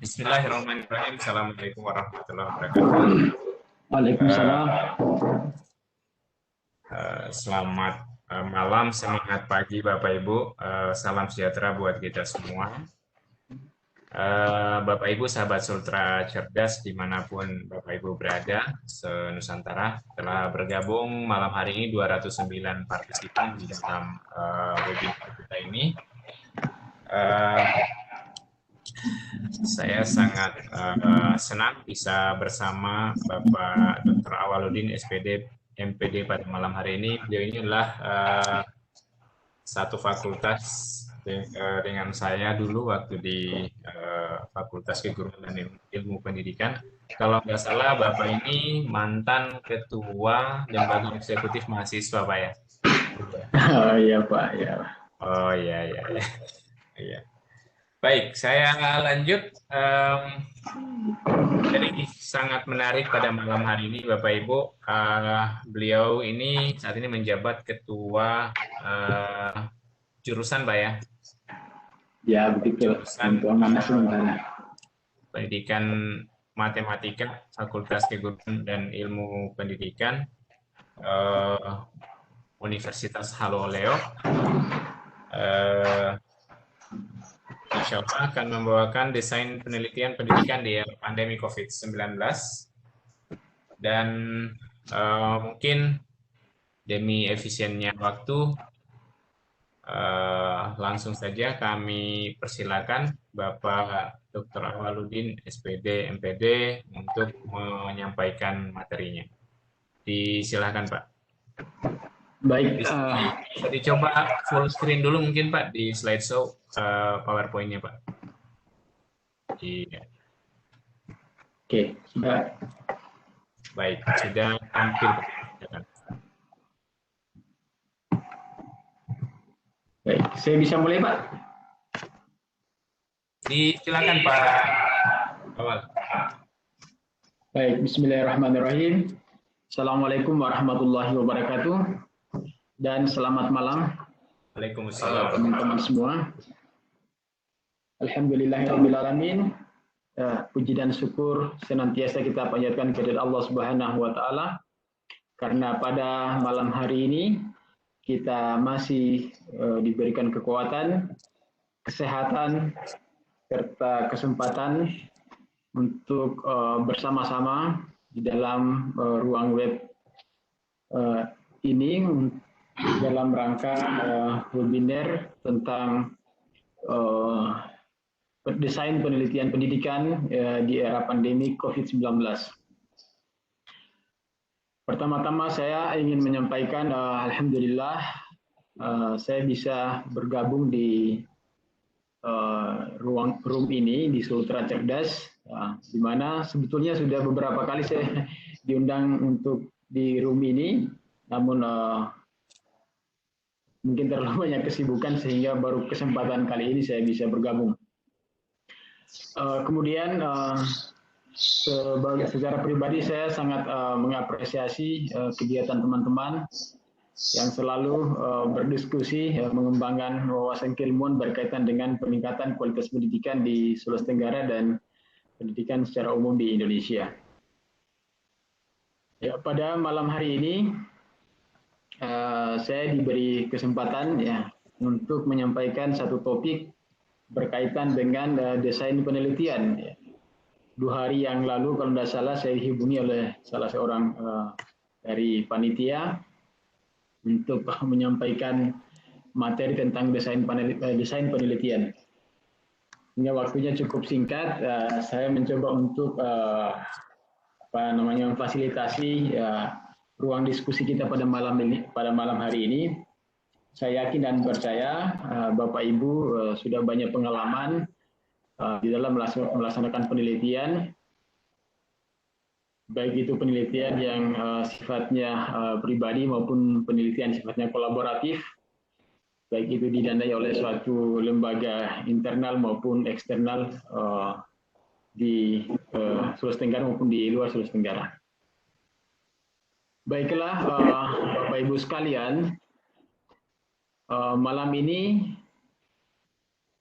Bismillahirrahmanirrahim. Assalamualaikum warahmatullahi wabarakatuh. Waalaikumsalam. Selamat malam, semangat pagi Bapak Ibu. Salam sejahtera buat kita semua. Bapak Ibu, sahabat Sultra Cerdas, dimanapun Bapak Ibu berada, se-Nusantara, telah bergabung malam hari ini 209 partisipan di dalam webinar kita ini. Saya sangat senang bisa bersama Bapak Dr. Awaludin, SPD, MPD pada malam hari ini. Beliau ini adalah satu fakultas dengan saya dulu waktu di Fakultas Keguruan dan Ilmu Pendidikan. Kalau nggak salah, Bapak ini mantan Ketua Lembaga Eksekutif Mahasiswa, Pak ya? Oh iya Pak, ya. Oh iya, iya, iya. Iya. Baik, saya lanjut. Jadi sangat menarik pada malam hari ini, Bapak Ibu. Beliau ini saat ini menjabat Ketua jurusan, Pak ya? Ya begitu. Jurusan Pendidikan Matematika, Fakultas Keguruan dan Ilmu Pendidikan, Universitas Haloleo. Insya Allah akan membawakan desain penelitian pendidikan di era pandemi COVID-19. Dan mungkin demi efisiennya waktu, langsung saja kami persilakan Bapak Dr. Awaludin, SPD, MPD, untuk menyampaikan materinya. Disilakan, Pak. Baik. Bisa dicoba full screen dulu mungkin, Pak, di slideshow PowerPoint-nya, Pak. Iya. Oke, sudah. Baik, sudah tampil, Pak. Baik, saya bisa mulai, Pak? Silakan, Pak Awal. Baik, bismillahirrahmanirrahim. Assalamualaikum warahmatullahi wabarakatuh. Dan selamat malam. Waalaikumsalam. Teman-teman semua. Alhamdulillahirrahmanirrahim. Puji dan syukur senantiasa kita panjatkan kepada Allah Subhanahu wa Ta'ala, karena pada malam hari ini kita masih diberikan kekuatan, kesehatan, serta kesempatan untuk bersama-sama di dalam ruang web ini dalam rangka webinar tentang desain penelitian pendidikan di era pandemi COVID-19. Pertama-tama saya ingin menyampaikan alhamdulillah saya bisa bergabung di room ini di Sultra Cerdas, di mana sebetulnya sudah beberapa kali saya diundang untuk di room ini, namun mungkin terlalu banyak kesibukan sehingga baru kesempatan kali ini saya bisa bergabung. Kemudian secara pribadi saya sangat mengapresiasi kegiatan teman-teman yang selalu berdiskusi mengembangkan wawasan keilmuan berkaitan dengan peningkatan kualitas pendidikan di Sulawesi Tenggara dan pendidikan secara umum di Indonesia. Ya, pada malam hari ini saya diberi kesempatan ya untuk menyampaikan satu topik berkaitan dengan desain penelitian. 2 hari yang lalu kalau tidak salah saya dihubungi oleh salah seorang dari panitia untuk menyampaikan materi tentang desain penelitian. Hingga waktunya cukup singkat, saya mencoba untuk memfasilitasi ruang diskusi kita pada malam hari ini. Saya yakin dan percaya Bapak Ibu sudah banyak pengalaman di dalam melaksanakan penelitian, baik itu penelitian yang sifatnya pribadi maupun penelitian sifatnya kolaboratif, baik itu didanai oleh suatu lembaga internal maupun eksternal di Sulawesi Tenggara maupun di luar Sulawesi Tenggara. Baiklah, Bapak Ibu sekalian, malam ini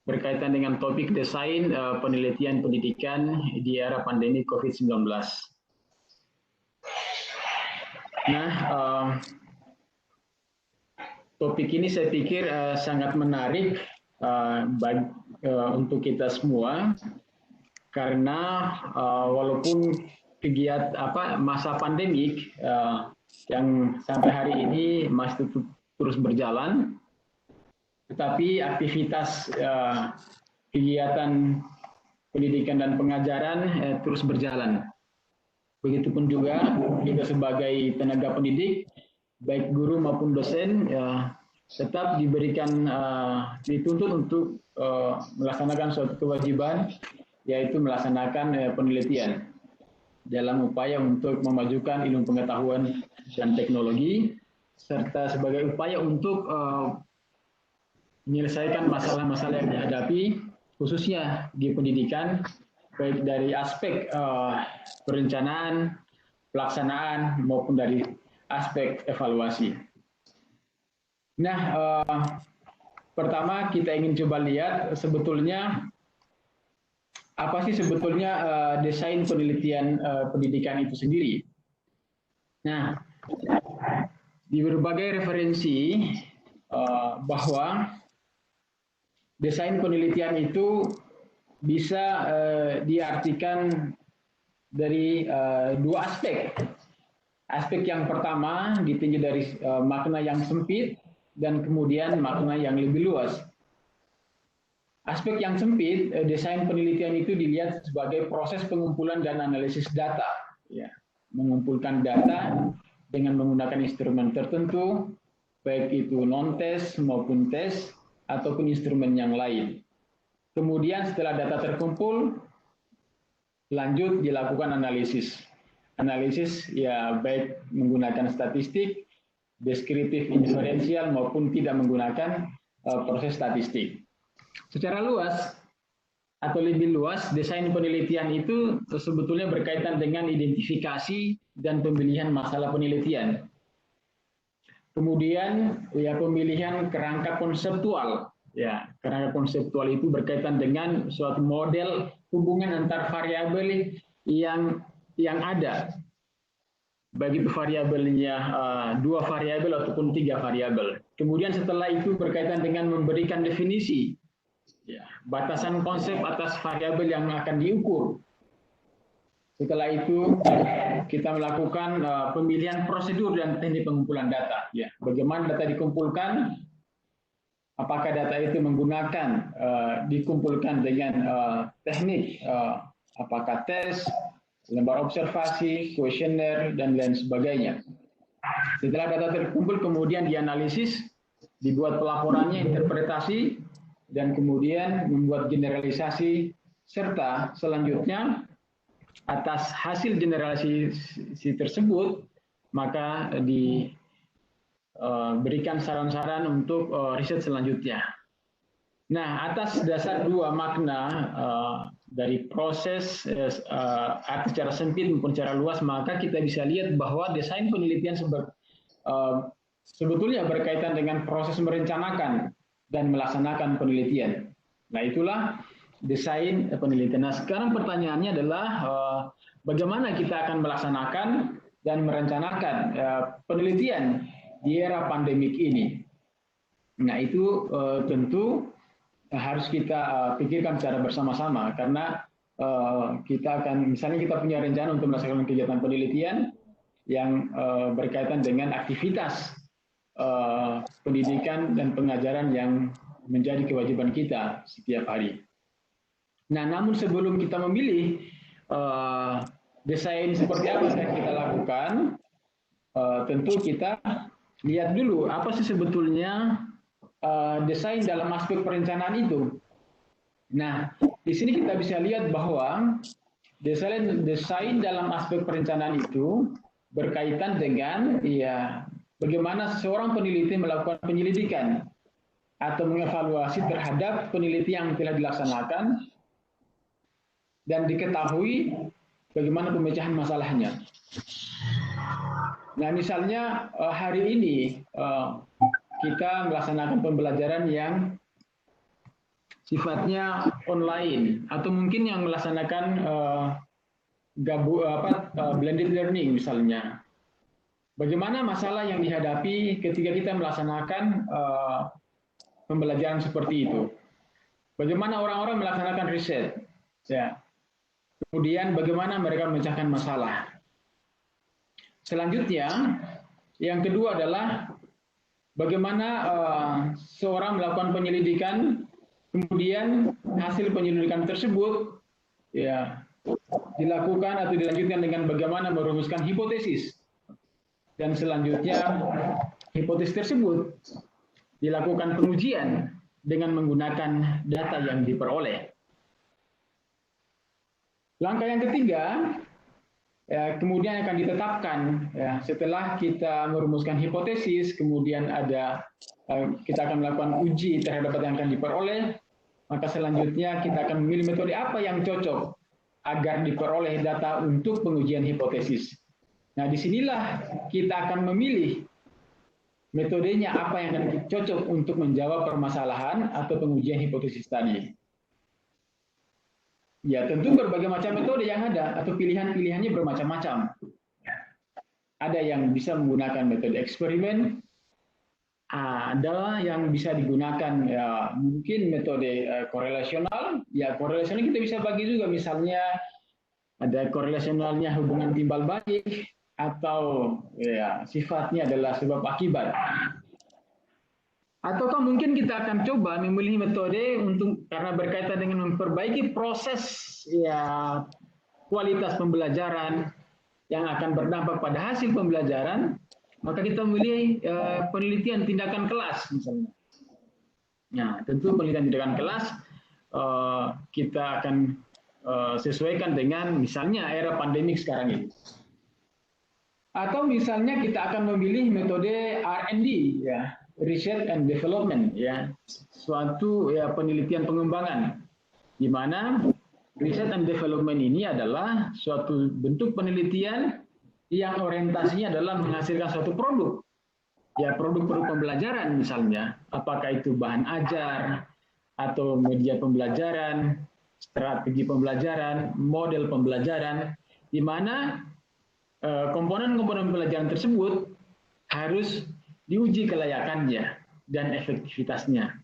berkaitan dengan topik desain penelitian pendidikan di era pandemi COVID-19. Nah, topik ini saya pikir sangat menarik untuk kita semua, karena walaupun masa pandemik yang sampai hari ini masih terus berjalan, tetapi aktivitas kegiatan pendidikan dan pengajaran terus berjalan. Begitupun juga kita sebagai tenaga pendidik, baik guru maupun dosen, tetap dituntut untuk melaksanakan suatu kewajiban, yaitu melaksanakan penelitian dalam upaya untuk memajukan ilmu pengetahuan dan teknologi, serta sebagai upaya untuk menyelesaikan masalah-masalah yang dihadapi, khususnya di pendidikan, baik dari aspek perencanaan, pelaksanaan, maupun dari aspek evaluasi. Nah, pertama kita ingin coba lihat sebetulnya apa sih sebetulnya desain penelitian pendidikan itu sendiri. Nah, di berbagai referensi bahwa desain penelitian itu bisa diartikan dari dua aspek. Aspek yang pertama ditinjau dari makna yang sempit dan kemudian makna yang lebih luas. Aspek yang sempit, desain penelitian itu dilihat sebagai proses pengumpulan dan analisis data. Ya, mengumpulkan data dengan menggunakan instrumen tertentu, baik itu non-tes maupun tes, ataupun instrumen yang lain. Kemudian setelah data terkumpul, lanjut dilakukan analisis. Analisis ya baik menggunakan statistik, deskriptif inferensial maupun tidak menggunakan proses statistik. Secara luas atau lebih luas, desain penelitian itu sebetulnya berkaitan dengan identifikasi dan pemilihan masalah penelitian. Kemudian ya pemilihan kerangka konseptual. Ya, kerangka konseptual itu berkaitan dengan suatu model hubungan antar variabel yang ada. Baik itu variabelnya dua variabel ataupun tiga variabel. Kemudian setelah itu berkaitan dengan memberikan definisi, ya, batasan konsep atas variabel yang akan diukur. Setelah itu kita melakukan pemilihan prosedur dan teknik pengumpulan data. Ya, bagaimana data dikumpulkan? Apakah data itu menggunakan dikumpulkan dengan teknik apakah tes, lembar observasi, kuesioner, dan lain sebagainya. Setelah data terkumpul kemudian dianalisis, dibuat pelaporannya, interpretasi, dan kemudian membuat generalisasi, serta selanjutnya atas hasil generalisasi tersebut maka diberikan saran-saran untuk riset selanjutnya. Nah, atas dasar dua makna dari proses secara sempit maupun secara luas, maka kita bisa lihat bahwa desain penelitian sebetulnya berkaitan dengan proses merencanakan dan melaksanakan penelitian. Nah, itulah desain penelitian. Nah, sekarang pertanyaannya adalah bagaimana kita akan melaksanakan dan merencanakan penelitian di era pandemik ini. Nah, itu tentu harus kita pikirkan secara bersama-sama, karena kita akan, misalnya kita punya rencana untuk melaksanakan kegiatan penelitian yang berkaitan dengan aktivitas pendidikan dan pengajaran yang menjadi kewajiban kita setiap hari. Nah, namun sebelum kita memilih desain seperti apa yang kita lakukan, tentu kita lihat dulu apa sih sebetulnya desain dalam aspek perencanaan itu. Nah, di sini kita bisa lihat bahwa desain dalam aspek perencanaan itu berkaitan dengan ya bagaimana seorang peneliti melakukan penyelidikan atau mengevaluasi terhadap penelitian yang telah dilaksanakan dan diketahui bagaimana pemecahan masalahnya. Nah, misalnya hari ini kita melaksanakan pembelajaran yang sifatnya online atau mungkin yang melaksanakan blended learning misalnya. Bagaimana masalah yang dihadapi ketika kita melaksanakan pembelajaran seperti itu? Bagaimana orang-orang melaksanakan riset? Ya. Kemudian bagaimana mereka memecahkan masalah? Selanjutnya, yang kedua adalah bagaimana seorang melakukan penyelidikan, kemudian hasil penyelidikan tersebut ya dilakukan atau dilanjutkan dengan bagaimana merumuskan hipotesis. Dan selanjutnya hipotesis tersebut dilakukan pengujian dengan menggunakan data yang diperoleh. Langkah yang ketiga, ya, kemudian akan ditetapkan ya, setelah kita merumuskan hipotesis, kemudian kita akan melakukan uji terhadap data yang akan diperoleh, maka selanjutnya kita akan memilih metode apa yang cocok agar diperoleh data untuk pengujian hipotesis. Nah, disinilah kita akan memilih metodenya apa yang akan cocok untuk menjawab permasalahan atau pengujian hipotesis tadi. Ya, tentu berbagai macam metode yang ada atau pilihan-pilihannya bermacam-macam. Ada yang bisa menggunakan metode eksperimen, ada yang bisa digunakan ya, mungkin metode korelasional. Ya, korelasional kita bisa bagi juga, misalnya ada korelasionalnya hubungan timbal balik, atau ya sifatnya adalah sebab akibat. Ataukah mungkin kita akan coba memilih metode untuk karena berkaitan dengan memperbaiki proses ya kualitas pembelajaran yang akan berdampak pada hasil pembelajaran, maka kita memilih penelitian tindakan kelas misalnya. Nah, tentu penelitian tindakan kelas kita akan sesuaikan dengan misalnya era pandemik sekarang ini. Atau misalnya kita akan memilih metode R&D ya, research and development ya, suatu ya penelitian pengembangan di mana research and development ini adalah suatu bentuk penelitian yang orientasinya adalah menghasilkan suatu produk. Ya, produk-produk pembelajaran misalnya, apakah itu bahan ajar atau media pembelajaran, strategi pembelajaran, model pembelajaran, di mana komponen-komponen pembelajaran tersebut harus diuji kelayakannya dan efektivitasnya.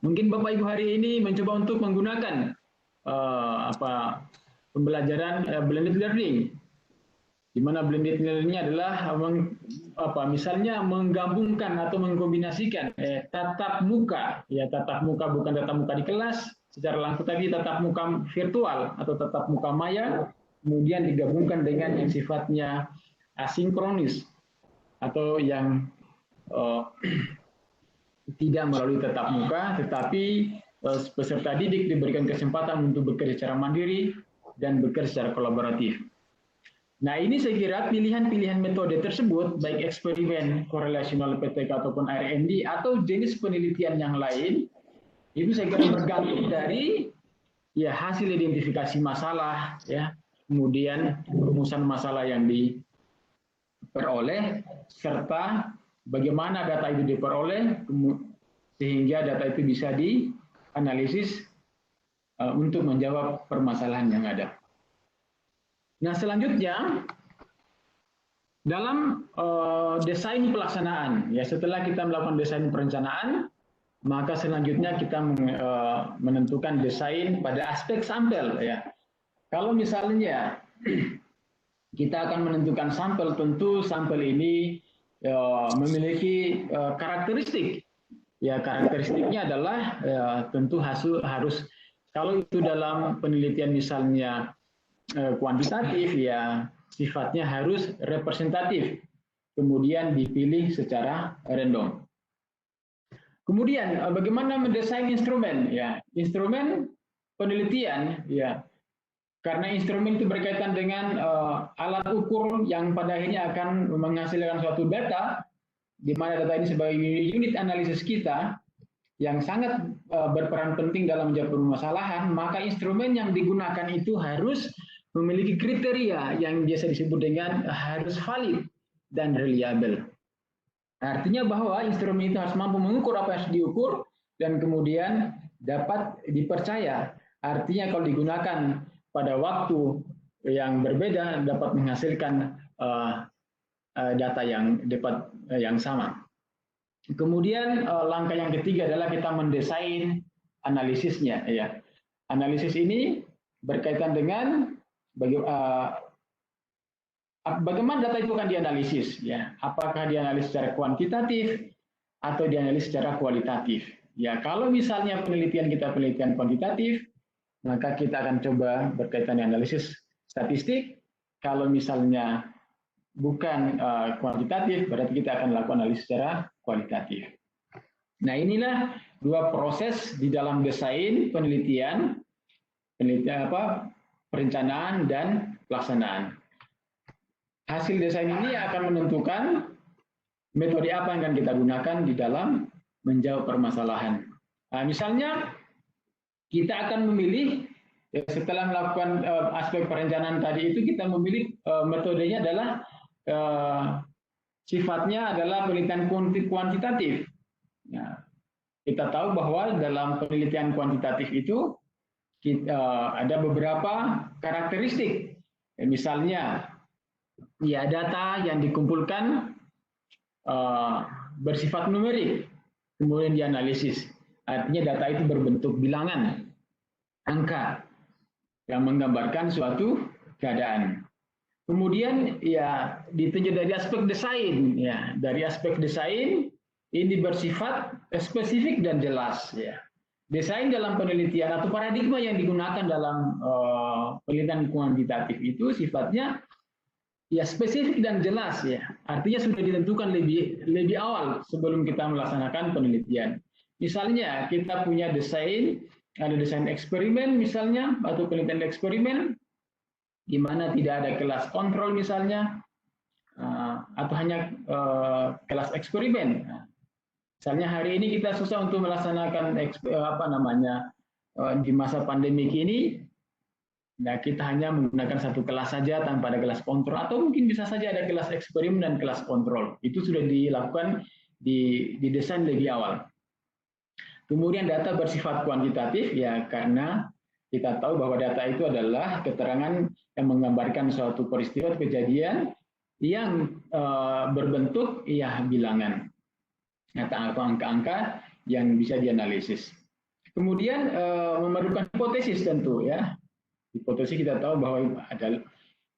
Mungkin Bapak Ibu hari ini mencoba untuk menggunakan pembelajaran blended learning, di mana blended learning adalah misalnya menggabungkan atau mengkombinasikan tatap muka, ya tatap muka bukan tatap muka di kelas secara langsung, tapi tatap muka virtual atau tatap muka maya, kemudian digabungkan dengan yang sifatnya asinkronis atau yang tidak melalui tatap muka, tetapi peserta didik diberikan kesempatan untuk bekerja secara mandiri dan bekerja secara kolaboratif. Nah, ini saya kira pilihan-pilihan metode tersebut, baik eksperimen, korelasional PTK ataupun R&D atau jenis penelitian yang lain, itu saya kira bergantung dari ya hasil identifikasi masalah, ya, kemudian rumusan masalah yang diperoleh, serta bagaimana data itu diperoleh, sehingga data itu bisa dianalisis untuk menjawab permasalahan yang ada. Nah, selanjutnya dalam desain pelaksanaan, ya setelah kita melakukan desain perencanaan, maka selanjutnya kita menentukan desain pada aspek sampel. Ya, kalau misalnya kita akan menentukan sampel, tentu sampel ini memiliki karakteristik. Ya, karakteristiknya adalah tentu harus, kalau itu dalam penelitian misalnya kuantitatif, ya sifatnya harus representatif, kemudian dipilih secara random. Kemudian bagaimana mendesain instrumen? Ya, instrumen penelitian, ya, karena instrumen itu berkaitan dengan alat ukur yang pada akhirnya akan menghasilkan suatu data, di mana data ini sebagai unit analisis kita yang sangat berperan penting dalam menjawab permasalahan, maka instrumen yang digunakan itu harus memiliki kriteria yang biasa disebut dengan harus valid dan reliable. Artinya bahwa instrumen itu harus mampu mengukur apa yang harus diukur, dan kemudian dapat dipercaya. Artinya kalau digunakan pada waktu yang berbeda dapat menghasilkan data yang dapat yang sama. Kemudian langkah yang ketiga adalah kita mendesain analisisnya. Ya, analisis ini berkaitan dengan bagaimana data itu akan dianalisis. Ya, apakah dianalisis secara kuantitatif atau dianalisis secara kualitatif. Ya, kalau misalnya penelitian kita penelitian kuantitatif, maka kita akan coba berkaitan dengan analisis statistik. Kalau misalnya bukan kuantitatif, berarti kita akan lakukan analisis secara kualitatif. Nah, inilah dua proses di dalam desain penelitian perencanaan dan pelaksanaan. Hasil desain ini akan menentukan metode apa yang akan kita gunakan di dalam menjawab permasalahan. Nah, misalnya kita akan memilih setelah melakukan aspek perencanaan tadi itu, kita memilih metodenya adalah sifatnya adalah penelitian kuantitatif. Nah, kita tahu bahwa dalam penelitian kuantitatif itu ada beberapa karakteristik. Misalnya, ya, data yang dikumpulkan bersifat numerik, kemudian dianalisis. Artinya data itu berbentuk bilangan, angka yang menggambarkan suatu keadaan. Kemudian ya ditinjau dari aspek desain, ya, dari aspek desain ini bersifat spesifik dan jelas, ya. Desain dalam penelitian atau paradigma yang digunakan dalam penelitian kuantitatif itu sifatnya ya spesifik dan jelas, ya. Artinya sudah ditentukan lebih awal sebelum kita melaksanakan penelitian. Misalnya kita punya desain, ada desain eksperimen misalnya atau penelitian eksperimen di mana tidak ada kelas kontrol misalnya, atau hanya kelas eksperimen. Misalnya hari ini kita susah untuk melaksanakan di masa pandemik ini. Nah, kita hanya menggunakan satu kelas saja tanpa ada kelas kontrol, atau mungkin bisa saja ada kelas eksperimen dan kelas kontrol. Itu sudah dilakukan di desain lebih awal. Kemudian data bersifat kuantitatif, ya, karena kita tahu bahwa data itu adalah keterangan yang menggambarkan suatu peristiwa kejadian yang berbentuk ya bilangan atau angka-angka yang bisa dianalisis. Kemudian memerlukan hipotesis tentu, ya. Hipotesis kita tahu bahwa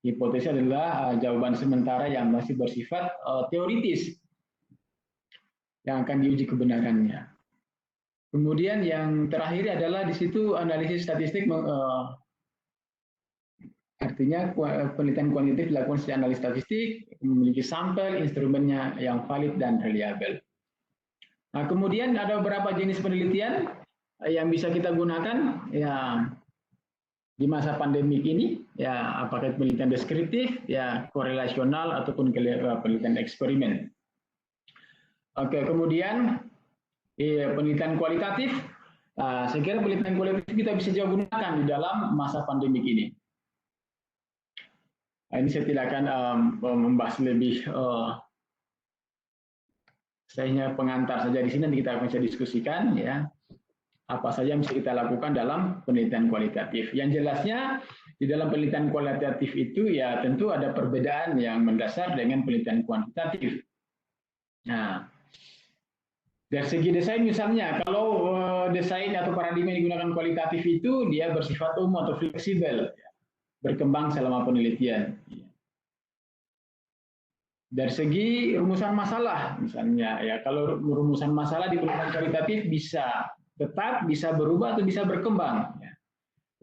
hipotesis adalah jawaban sementara yang masih bersifat teoritis yang akan diuji kebenarannya. Kemudian yang terakhir adalah di situ analisis statistik, artinya penelitian kuantitatif dilakukan secara analisis statistik, memiliki sampel, instrumennya yang valid dan reliabel. Nah, kemudian ada beberapa jenis penelitian yang bisa kita gunakan, ya, di masa pandemik ini, ya, apakah penelitian deskriptif, ya, korelasional ataupun penelitian eksperimen. Oke, kemudian penelitian kualitatif, saya kira penelitian kualitatif kita bisa juga gunakan di dalam masa pandemik ini. Ini saya tidak akan membahas lebih, saya hanya pengantar saja di sini, nanti kita bisa diskusikan, ya, apa saja yang bisa kita lakukan dalam penelitian kualitatif. Yang jelasnya di dalam penelitian kualitatif itu ya tentu ada perbedaan yang mendasar dengan penelitian kuantitatif. Nah, dari segi desain misalnya, kalau desain atau paradigma yang digunakan kualitatif itu dia bersifat umum atau fleksibel, berkembang selama penelitian. Dari segi rumusan masalah misalnya, ya, kalau rumusan masalah di penelitian kualitatif bisa tetap, bisa berubah atau bisa berkembang.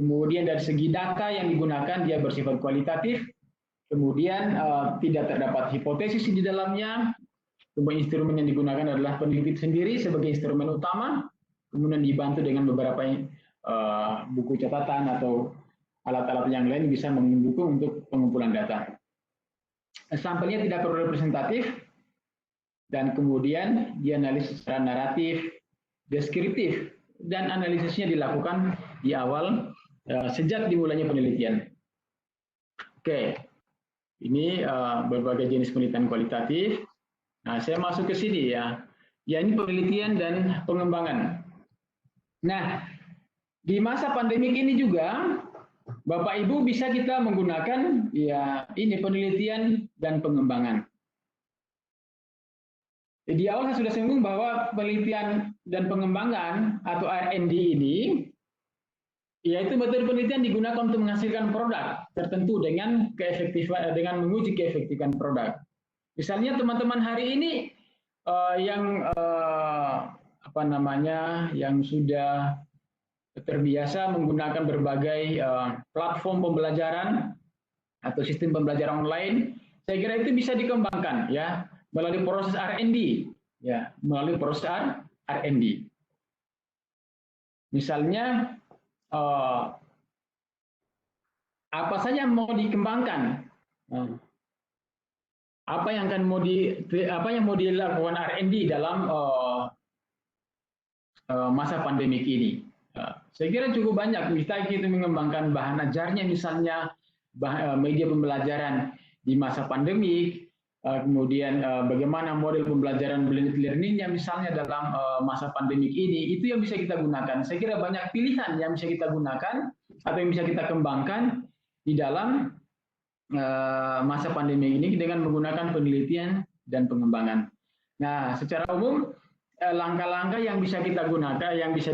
Kemudian dari segi data yang digunakan dia bersifat kualitatif, kemudian tidak terdapat hipotesis di dalamnya. Kemudian instrumen yang digunakan adalah peneliti sendiri sebagai instrumen utama, kemudian dibantu dengan beberapa buku catatan atau alat-alat yang lain bisa mendukung untuk pengumpulan data. Sampelnya tidak perlu representatif, dan kemudian dianalisis secara naratif, deskriptif, dan analisisnya dilakukan di awal sejak dimulainya penelitian. Oke, ini berbagai jenis penelitian kualitatif. Nah, saya masuk ke sini, ya. Ya, ini penelitian dan pengembangan. Nah, di masa pandemik ini juga Bapak Ibu bisa kita menggunakan ya ini penelitian dan pengembangan. Di awal saya sudah singgung bahwa penelitian dan pengembangan atau R&D ini yaitu metode penelitian digunakan untuk menghasilkan produk tertentu dengan dengan menguji keefektifan produk. Misalnya teman-teman hari ini yang apa namanya yang sudah terbiasa menggunakan berbagai platform pembelajaran atau sistem pembelajaran online, saya kira itu bisa dikembangkan ya melalui proses R&D ya, melalui proses R&D. Misalnya apa saja yang mau dikembangkan, apa yang mau dilakukan R&D dalam masa pandemik ini. Saya kira cukup banyak. Kita mengembangkan bahan ajarnya, misalnya media pembelajaran di masa pandemik, kemudian bagaimana model pembelajaran blended learning-nya misalnya dalam masa pandemik ini, itu yang bisa kita gunakan. Saya kira banyak pilihan yang bisa kita gunakan atau yang bisa kita kembangkan di dalam masa pandemi ini dengan menggunakan penelitian dan pengembangan. Nah, secara umum langkah-langkah yang bisa kita gunakan, yang bisa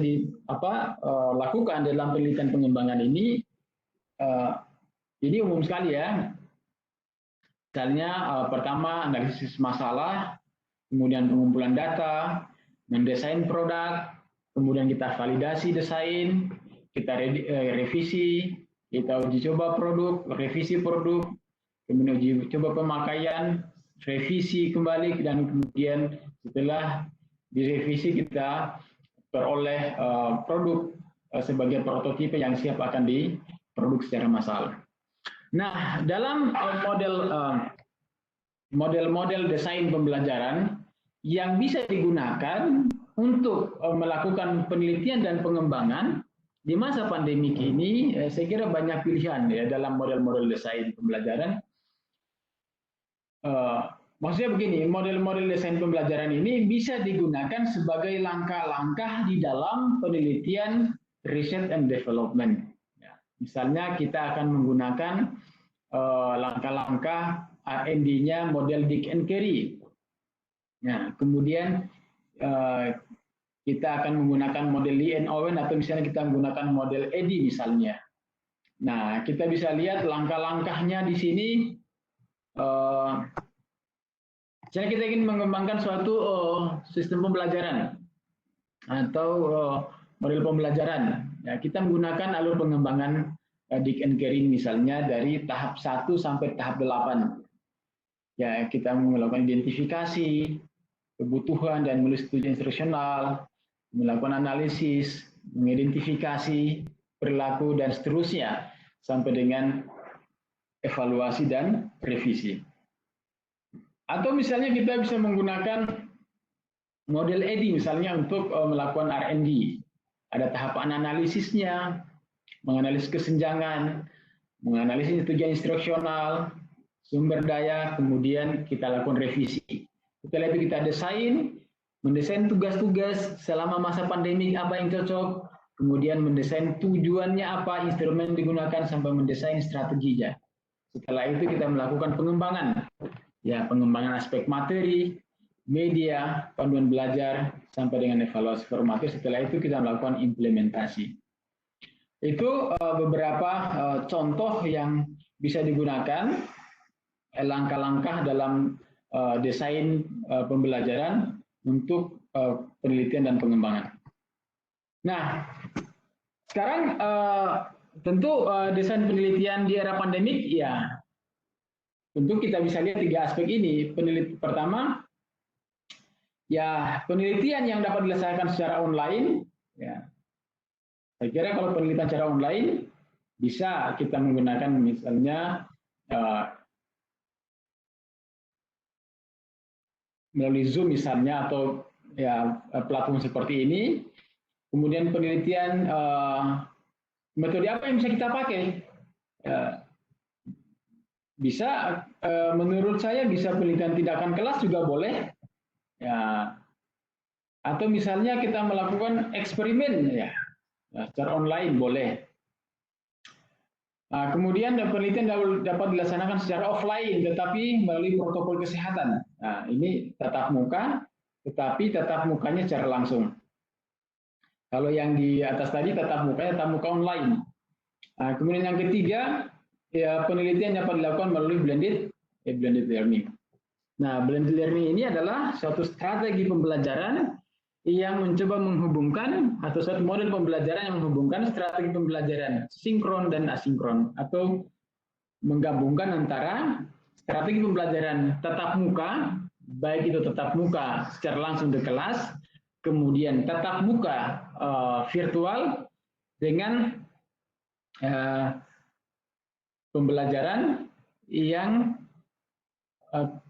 lakukan dalam penelitian pengembangan ini umum sekali ya. Misalnya pertama analisis masalah, kemudian pengumpulan data, mendesain produk, kemudian kita validasi desain, kita revisi, kita uji coba produk, revisi produk, kemudian uji coba pemakaian, revisi kembali, dan kemudian setelah direvisi kita peroleh produk sebagai prototipe yang siap akan diproduksi secara massal. Nah, dalam model-model desain pembelajaran yang bisa digunakan untuk melakukan penelitian dan pengembangan di masa pandemik ini, saya kira banyak pilihan ya dalam model-model desain pembelajaran. Maksudnya begini, model-model desain pembelajaran ini bisa digunakan sebagai langkah-langkah di dalam penelitian research and development. Ya, misalnya kita akan menggunakan langkah-langkah R&D-nya model Dick and Carey. Nah, kemudian kita akan menggunakan model Lee and Owen atau misalnya kita menggunakan model Eddy misalnya. Nah, kita bisa lihat langkah-langkahnya di sini. Misalnya kita ingin mengembangkan suatu sistem pembelajaran atau model pembelajaran. Ya, kita menggunakan alur pengembangan Dick and Carey misalnya dari tahap 1 sampai tahap 8. Ya, kita melakukan identifikasi kebutuhan dan menulis studi instruksional, melakukan analisis, mengidentifikasi perilaku dan seterusnya sampai dengan evaluasi dan revisi. Atau misalnya kita bisa menggunakan model Eddy misalnya untuk melakukan R&D. Ada tahapan analisisnya, menganalisis kesenjangan, menganalisis tujuan instruksional, sumber daya, kemudian kita lakukan revisi. Setelah itu kita mendesain tugas-tugas selama masa pandemi apa yang cocok, kemudian mendesain tujuannya apa, instrumen digunakan, sampai mendesain strateginya. Setelah itu kita melakukan pengembangan, ya pengembangan aspek materi, media, panduan belajar, sampai dengan evaluasi formatif. Setelah itu kita melakukan implementasi. Itu beberapa contoh yang bisa digunakan, langkah-langkah dalam desain pembelajaran untuk penelitian dan pengembangan. Nah, sekarang tentu desain penelitian di era pandemik, ya tentu kita bisa lihat 3 aspek ini. Pertama, ya penelitian yang dapat dilaksanakan secara online. Ya, saya kira kalau penelitian secara online bisa kita menggunakan misalnya melalui Zoom misalnya atau ya platform seperti ini. Kemudian penelitian metode apa yang bisa kita pakai? Bisa menurut saya bisa penelitian tindakan kelas juga boleh. Ya, Atau misalnya kita melakukan eksperimen ya, secara online boleh. Nah, kemudian penelitian dapat dilaksanakan secara offline, tetapi melalui protokol kesehatan. Nah, ini tatap muka, tetapi tatap mukanya secara langsung. Kalau yang di atas tadi tatap muka online. Nah, kemudian yang ketiga, ya penelitian dapat dilakukan melalui blended learning. Nah, blended learning ini adalah suatu strategi pembelajaran yang mencoba menghubungkan atau suatu model pembelajaran yang menghubungkan strategi pembelajaran sinkron dan asinkron atau menggabungkan antara strategi pembelajaran tatap muka, baik itu tatap muka secara langsung di kelas, kemudian tatap muka virtual dengan pembelajaran yang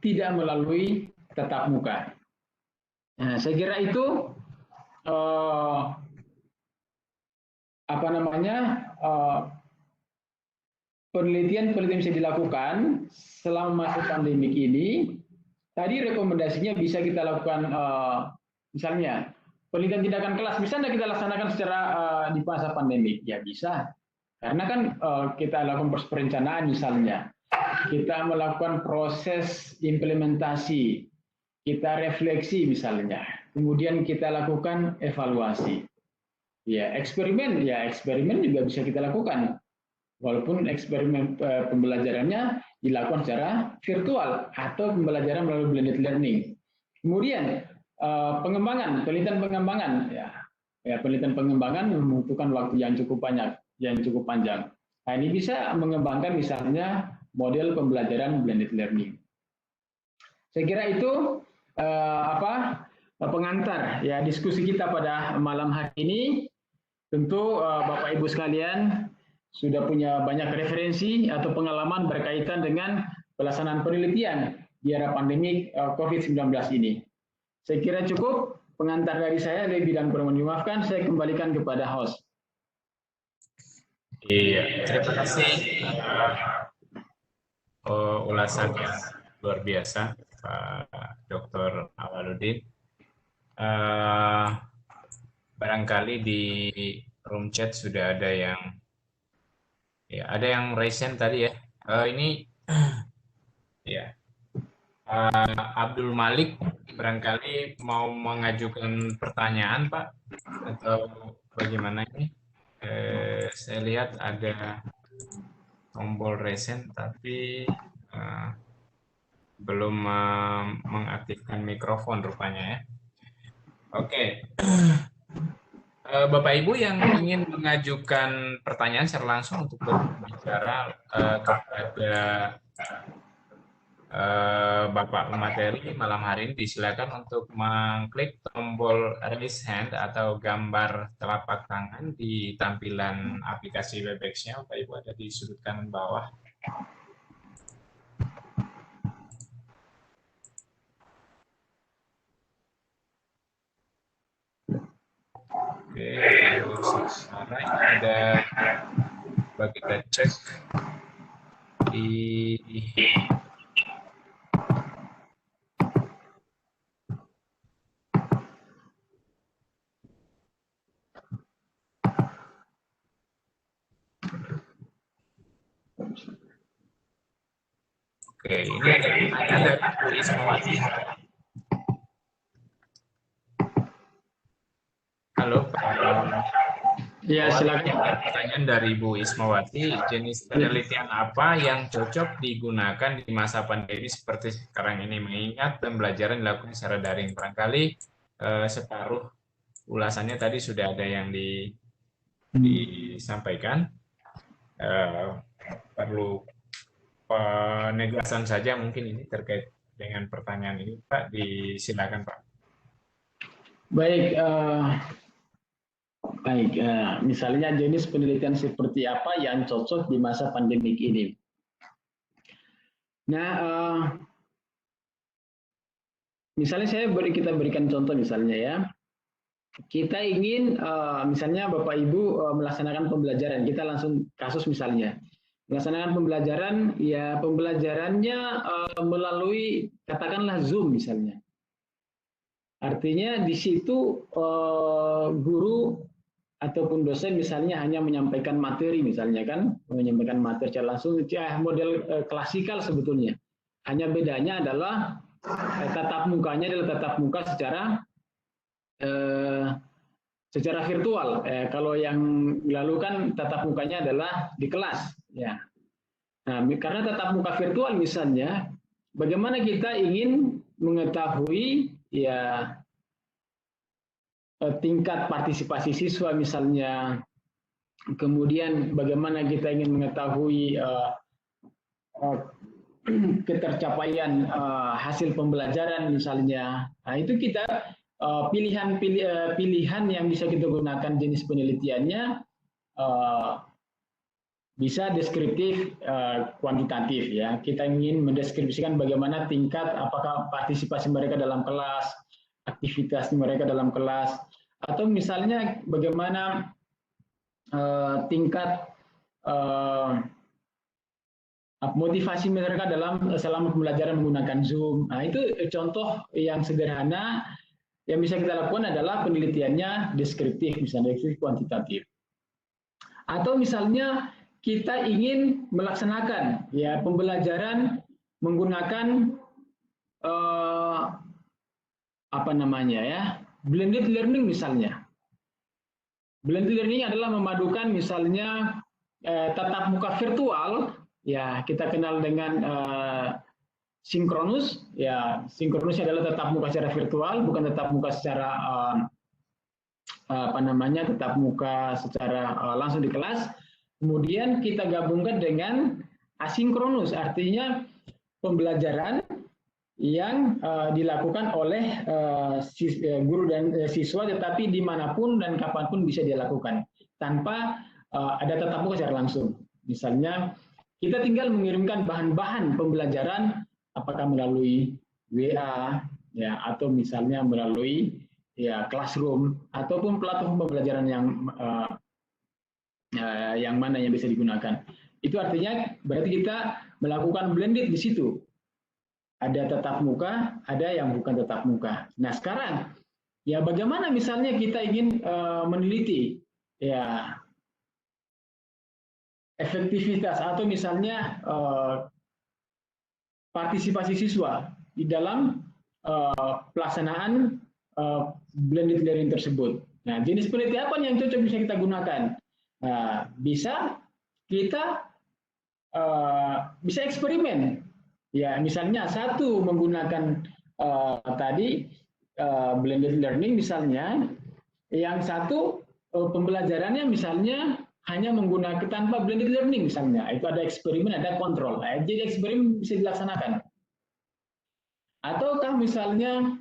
tidak melalui tatap muka. Nah, saya kira itu penelitian-penelitian bisa dilakukan selama masa pandemik ini. Tadi rekomendasinya bisa kita lakukan, misalnya penelitian tindakan kelas bisa tidak kita laksanakan secara di masa pandemik? Ya bisa, karena kan kita lakukan proses perencanaan misalnya, kita melakukan proses implementasi, kita refleksi misalnya, kemudian kita lakukan evaluasi. Ya eksperimen juga bisa kita lakukan. Walaupun eksperimen pembelajarannya dilakukan secara virtual atau pembelajaran melalui blended learning. Kemudian penelitian pengembangan, penelitian pengembangan membutuhkan waktu yang cukup banyak, yang cukup panjang. Nah, ini bisa mengembangkan misalnya model pembelajaran blended learning. Saya kira itu pengantar ya diskusi kita pada malam hari ini. Tentu Bapak Ibu sekalian sudah punya banyak referensi atau pengalaman berkaitan dengan pelaksanaan penelitian di era pandemi COVID-19 ini. Saya kira cukup pengantar dari saya, lebih dan kurang dimaafkan, saya kembalikan kepada host. Iya, terima kasih ulasan yang luar biasa, Pak Dr. Awaludin. Barangkali di room chat sudah ada yang raise hand tadi ya. Ini ya Abdul Malik barangkali mau mengajukan pertanyaan, Pak, atau bagaimana ini? Saya lihat ada tombol raise hand tapi belum mengaktifkan mikrofon rupanya ya. Oke. Bapak Ibu yang ingin mengajukan pertanyaan secara langsung untuk berbicara kepada Bapak pemateri malam hari ini, disilakan untuk mengklik tombol raise hand atau gambar telapak tangan di tampilan aplikasi Webex-nya. Bapak Ibu ada di sudut kanan bawah. Oke, sekarang ada bagi kita cek di Oke, ini ada pertanyaan dari Bu Ismawati. Halo, Pak. Ya, silakan. Pertanyaan dari Bu Ismawati, jenis penelitian apa yang cocok digunakan di masa pandemi seperti sekarang ini, mengingat pembelajaran dilakukan secara daring? Barangkali separuh ulasannya tadi sudah ada yang disampaikan. Perlu penegasan saja mungkin ini terkait dengan pertanyaan ini, Pak. Disilakan, Pak. Baik. Misalnya jenis penelitian seperti apa yang cocok di masa pandemik ini. Nah, misalnya kita berikan contoh misalnya ya. Kita ingin misalnya Bapak Ibu melaksanakan pembelajaran, kita langsung kasus misalnya. Melaksanakan pembelajaran, ya pembelajarannya melalui katakanlah Zoom misalnya. Artinya di situ guru ataupun dosen misalnya hanya menyampaikan materi, misalnya kan menyampaikan materi secara langsung, model klasikal sebetulnya. Hanya bedanya adalah tatap mukanya adalah tatap muka secara virtual. Kalau yang lalu kan tatap mukanya adalah di kelas, ya. Nah, karena tatap muka virtual misalnya, bagaimana kita ingin mengetahui ya tingkat partisipasi siswa misalnya, kemudian bagaimana kita ingin mengetahui ketercapaian hasil pembelajaran misalnya. Nah, itu kita pilihan yang bisa kita gunakan jenis penelitiannya bisa deskriptif, kuantitatif, ya. Kita ingin mendeskripsikan bagaimana tingkat, apakah partisipasi mereka dalam kelas, aktivitas mereka dalam kelas, atau misalnya bagaimana tingkat motivasi mereka selama pembelajaran menggunakan Zoom. Nah, itu contoh yang sederhana yang bisa kita lakukan adalah penelitiannya deskriptif, misalnya deskriptif kuantitatif. Atau misalnya kita ingin melaksanakan ya pembelajaran menggunakan apa namanya ya, blended learning misalnya. Blended learning adalah memadukan misalnya tatap muka virtual, ya kita kenal dengan sinkronus, ya sinkronusnya adalah tatap muka secara virtual, bukan tatap muka secara apa namanya, tatap muka secara langsung di kelas. Kemudian kita gabungkan dengan asinkronus, artinya pembelajaran yang dilakukan oleh guru dan siswa, tetapi dimanapun dan kapanpun bisa dilakukan tanpa ada tatap muka secara langsung. Misalnya kita tinggal mengirimkan bahan-bahan pembelajaran, apakah melalui WA, ya, atau misalnya melalui ya classroom ataupun platform pembelajaran yang mana yang bisa digunakan. Itu artinya berarti kita melakukan blended di situ. Ada tatap muka, ada yang bukan tatap muka. Nah, sekarang ya bagaimana misalnya kita ingin meneliti ya efektivitas atau misalnya partisipasi siswa di dalam pelaksanaan blended learning tersebut. Nah, jenis penelitian apa yang cocok bisa kita gunakan? Nah, bisa kita bisa eksperimen, ya misalnya satu menggunakan tadi blended learning misalnya, yang satu pembelajarannya misalnya hanya menggunakan tanpa blended learning misalnya, itu ada eksperimen, ada kontrol. Nah, jadi eksperimen bisa dilaksanakan. Ataukah misalnya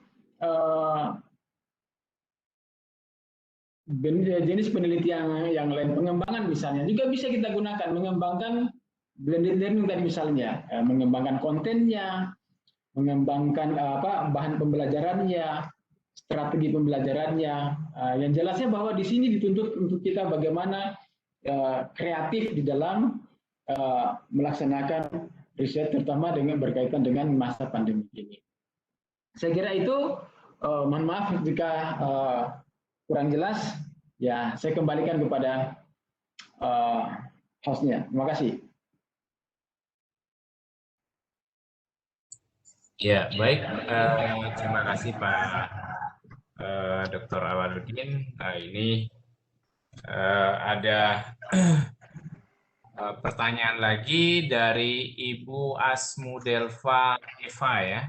jenis penelitian yang lain, pengembangan misalnya juga bisa kita gunakan, mengembangkan blended learning tadi misalnya, mengembangkan kontennya, mengembangkan bahan pembelajarannya, strategi pembelajarannya. Yang jelasnya bahwa di sini dituntut untuk kita bagaimana kreatif di dalam melaksanakan riset, terutama dengan berkaitan dengan masa pandemi ini. Saya kira itu, mohon maaf jika kurang jelas, ya saya kembalikan kepada hostnya. Terima kasih. Ya, baik. Terima kasih Pak Dr. Awaludin. Ini ada pertanyaan lagi dari Ibu Asmudelva Eva ya.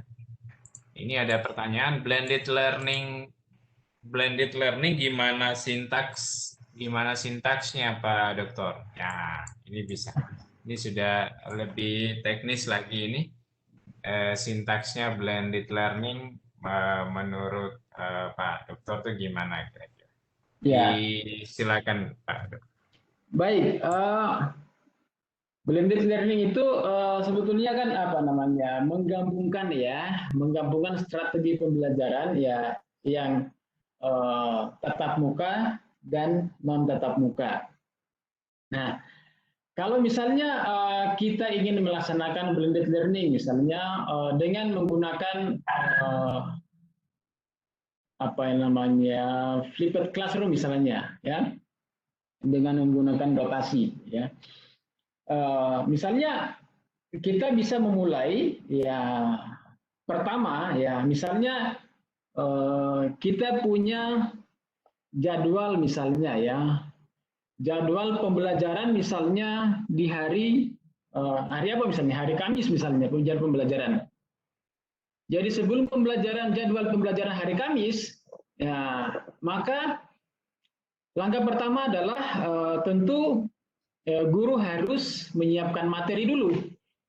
Ini ada pertanyaan blended learning gimana sintaksnya Pak Dokter? Ya, ini bisa. Ini sudah lebih teknis lagi ini. Sintaksnya blended learning menurut Pak Dokter itu gimana kira-kira? Ya. Silakan Pak Dokter. Baik, blended learning itu sebetulnya kan apa namanya, menggabungkan strategi pembelajaran ya yang tatap muka dan non tatap muka. Nah, kalau misalnya kita ingin melaksanakan blended learning misalnya dengan menggunakan apa yang namanya flipped classroom misalnya, ya, dengan menggunakan rotasi, ya. Misalnya kita bisa memulai, ya, pertama, ya, misalnya kita punya jadwal misalnya, ya, jadwal pembelajaran misalnya di hari apa misalnya, hari Kamis misalnya pembelajaran. Jadi sebelum jadwal pembelajaran hari Kamis, ya, maka langkah pertama adalah tentu guru harus menyiapkan materi dulu,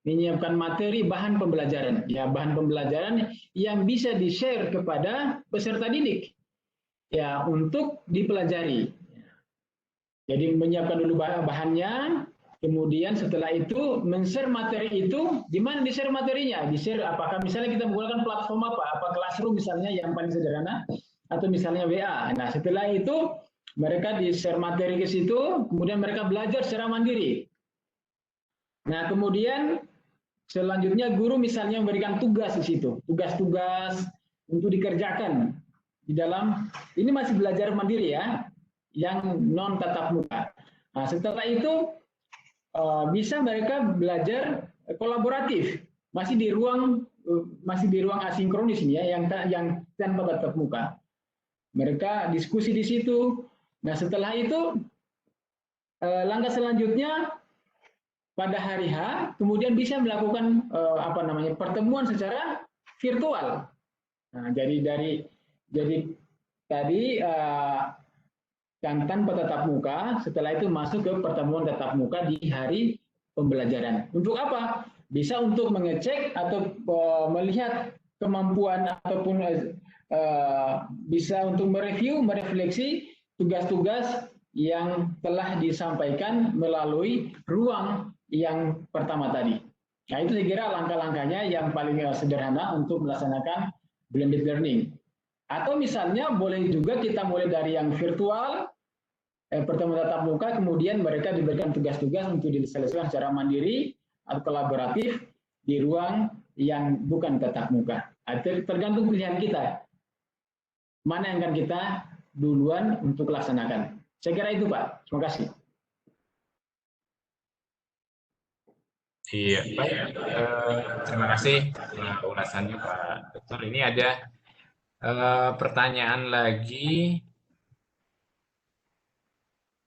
menyiapkan materi bahan pembelajaran, ya, bahan pembelajaran yang bisa di-share kepada peserta didik, ya, untuk dipelajari. Jadi menyiapkan dulu bahannya, kemudian setelah itu men-share materi itu. Di mana di-share materinya? Di-share apakah misalnya kita menggunakan platform apa Classroom misalnya yang paling sederhana, atau misalnya WA. Nah, setelah itu mereka di-share materi ke situ, kemudian mereka belajar secara mandiri. Nah, kemudian selanjutnya guru misalnya memberikan tugas di situ, tugas-tugas untuk dikerjakan di dalam, ini masih belajar mandiri, ya, yang non tatap muka. Nah, setelah itu bisa mereka belajar kolaboratif, masih di ruang asinkronis ini, ya, yang tanpa tatap muka. Mereka diskusi di situ. Nah, setelah itu langkah selanjutnya pada hari H kemudian bisa melakukan pertemuan secara virtual. Nah, jadi tadi yang tanpa tatap muka, setelah itu masuk ke pertemuan tatap muka di hari pembelajaran. Untuk apa? Bisa untuk mengecek atau melihat kemampuan, ataupun bisa untuk mereview, merefleksi tugas-tugas yang telah disampaikan melalui ruang yang pertama tadi. Nah, itu saya kira langkah-langkahnya yang paling sederhana untuk melaksanakan blended learning. Atau misalnya boleh juga kita mulai dari yang virtual, pertemuan tatap muka, kemudian mereka diberikan tugas-tugas untuk diselesaikan secara mandiri atau kolaboratif di ruang yang bukan tatap muka. Tergantung pilihan kita. Mana yang akan kita duluan untuk laksanakan. Saya kira itu, Pak. Terima kasih. Iya, baik. Terima kasih ulasannya, Pak Dokter. Ini ada pertanyaan lagi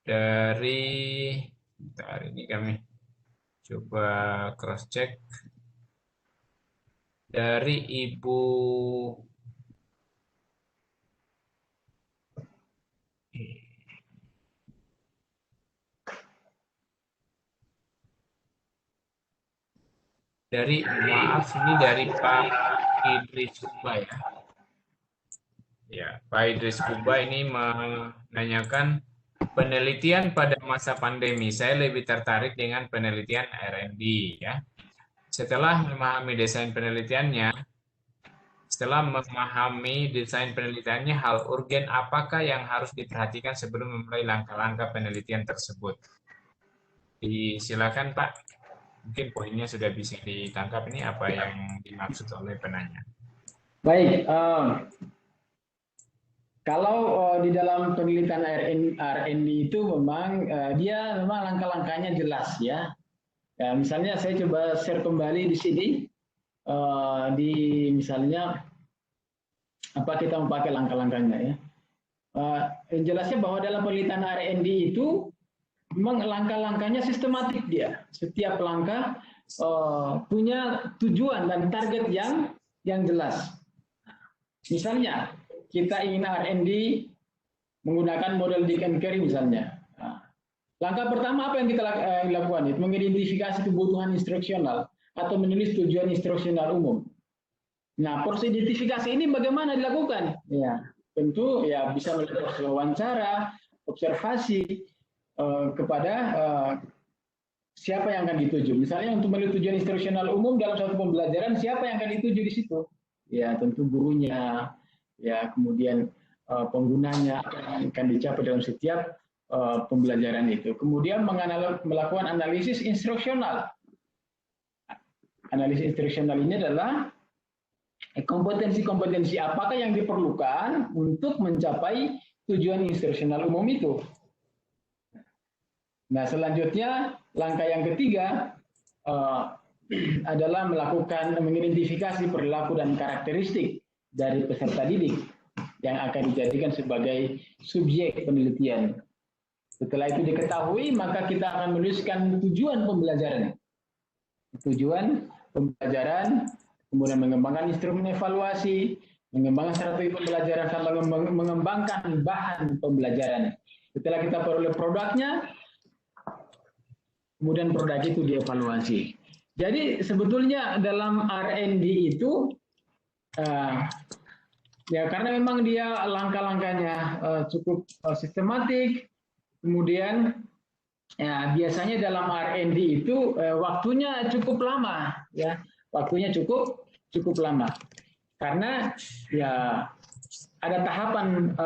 dari, bentar, ini kami coba cross check, dari Ibu dari Pak Idris Kuba, ya. Ya, Pak Idris Kuba ini menanyakan penelitian pada masa pandemi. Saya lebih tertarik dengan penelitian R&D, ya. Setelah memahami desain penelitiannya, hal urgen apakah yang harus diperhatikan sebelum memulai langkah-langkah penelitian tersebut? Silakan, Pak. Mungkin poinnya sudah bisa ditangkap, ini apa yang dimaksud oleh penanya. Baik, kalau di dalam penelitian R&D itu memang dia memang langkah-langkahnya jelas, ya. Ya, misalnya saya coba share kembali di sini, di misalnya apa kita memakai langkah-langkahnya, ya. Yang jelasnya bahwa dalam penelitian R&D itu memang langkah-langkahnya sistematik dia. Setiap langkah punya tujuan dan target yang jelas. Misalnya kita ingin R&D menggunakan model Dick and Carey misalnya. Langkah pertama apa yang kita lakukan? Itu mengidentifikasi kebutuhan instruksional atau menulis tujuan instruksional umum. Nah, proses identifikasi ini bagaimana dilakukan? Ya, tentu ya bisa melalui proses wawancara, observasi kepada siapa yang akan dituju. Misalnya untuk menulis tujuan instruksional umum dalam suatu pembelajaran, siapa yang akan dituju di situ? Ya, tentu gurunya, ya, kemudian penggunanya akan dicapai dalam setiap pembelajaran itu. Kemudian melakukan analisis instruksional. Analisis instruksional ini adalah kompetensi-kompetensi apakah yang diperlukan untuk mencapai tujuan instruksional umum itu. Nah, selanjutnya langkah yang ketiga adalah mengidentifikasi perilaku dan karakteristik dari peserta didik yang akan dijadikan sebagai subjek penelitian. Setelah itu diketahui, maka kita akan menuliskan tujuan pembelajaran. Tujuan pembelajaran, kemudian mengembangkan instrumen evaluasi, mengembangkan strategi pembelajaran, sampai mengembangkan bahan pembelajaran. Setelah kita peroleh produknya, kemudian produk itu dievaluasi. Jadi sebetulnya dalam R&D itu, ya karena memang dia langkah-langkahnya cukup sistematik, kemudian ya, biasanya dalam R&D itu waktunya cukup lama, ya, waktunya cukup lama, karena ya ada tahapan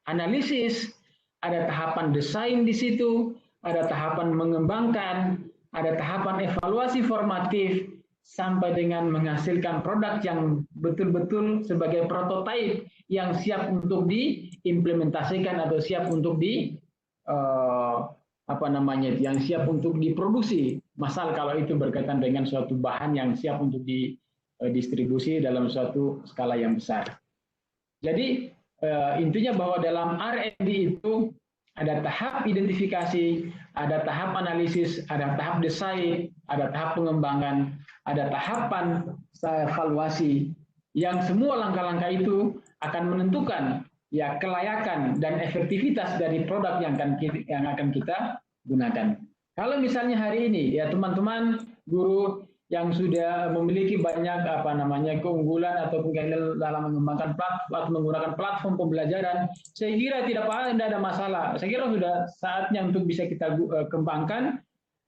analisis, ada tahapan desain di situ, ada tahapan mengembangkan, ada tahapan evaluasi formatif, sampai dengan menghasilkan produk yang betul-betul sebagai prototipe yang siap untuk diimplementasikan atau siap untuk yang siap untuk diproduksi, misal kalau itu berkaitan dengan suatu bahan yang siap untuk didistribusi dalam suatu skala yang besar. Jadi intinya bahwa dalam R&D itu ada tahap identifikasi, ada tahap analisis, ada tahap desain, ada tahap pengembangan, ada tahapan evaluasi, yang semua langkah-langkah itu akan menentukan ya kelayakan dan efektivitas dari produk yang akan kita gunakan. Kalau misalnya hari ini ya teman-teman guru yang sudah memiliki banyak keunggulan atau kegagalan dalam mengembangkan menggunakan platform pembelajaran, saya kira tidak ada masalah. Saya kira sudah saatnya untuk bisa kita kembangkan,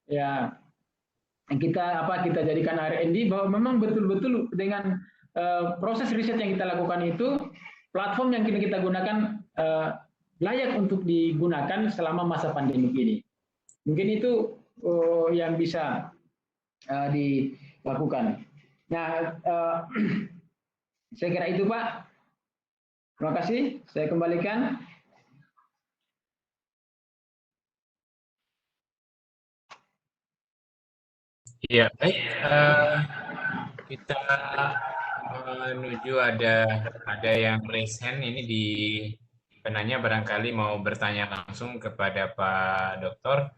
ya kita jadikan R&D bahwa memang betul-betul dengan proses riset yang kita lakukan itu, platform yang kita gunakan layak untuk digunakan selama masa pandemi ini. Mungkin itu yang bisa dilakukan. Nah, saya kira itu Pak. Terima kasih. Saya kembalikan. Ya, baik. Kita menuju ada yang raise hand ini di penanya barangkali mau bertanya langsung kepada Pak Dokter.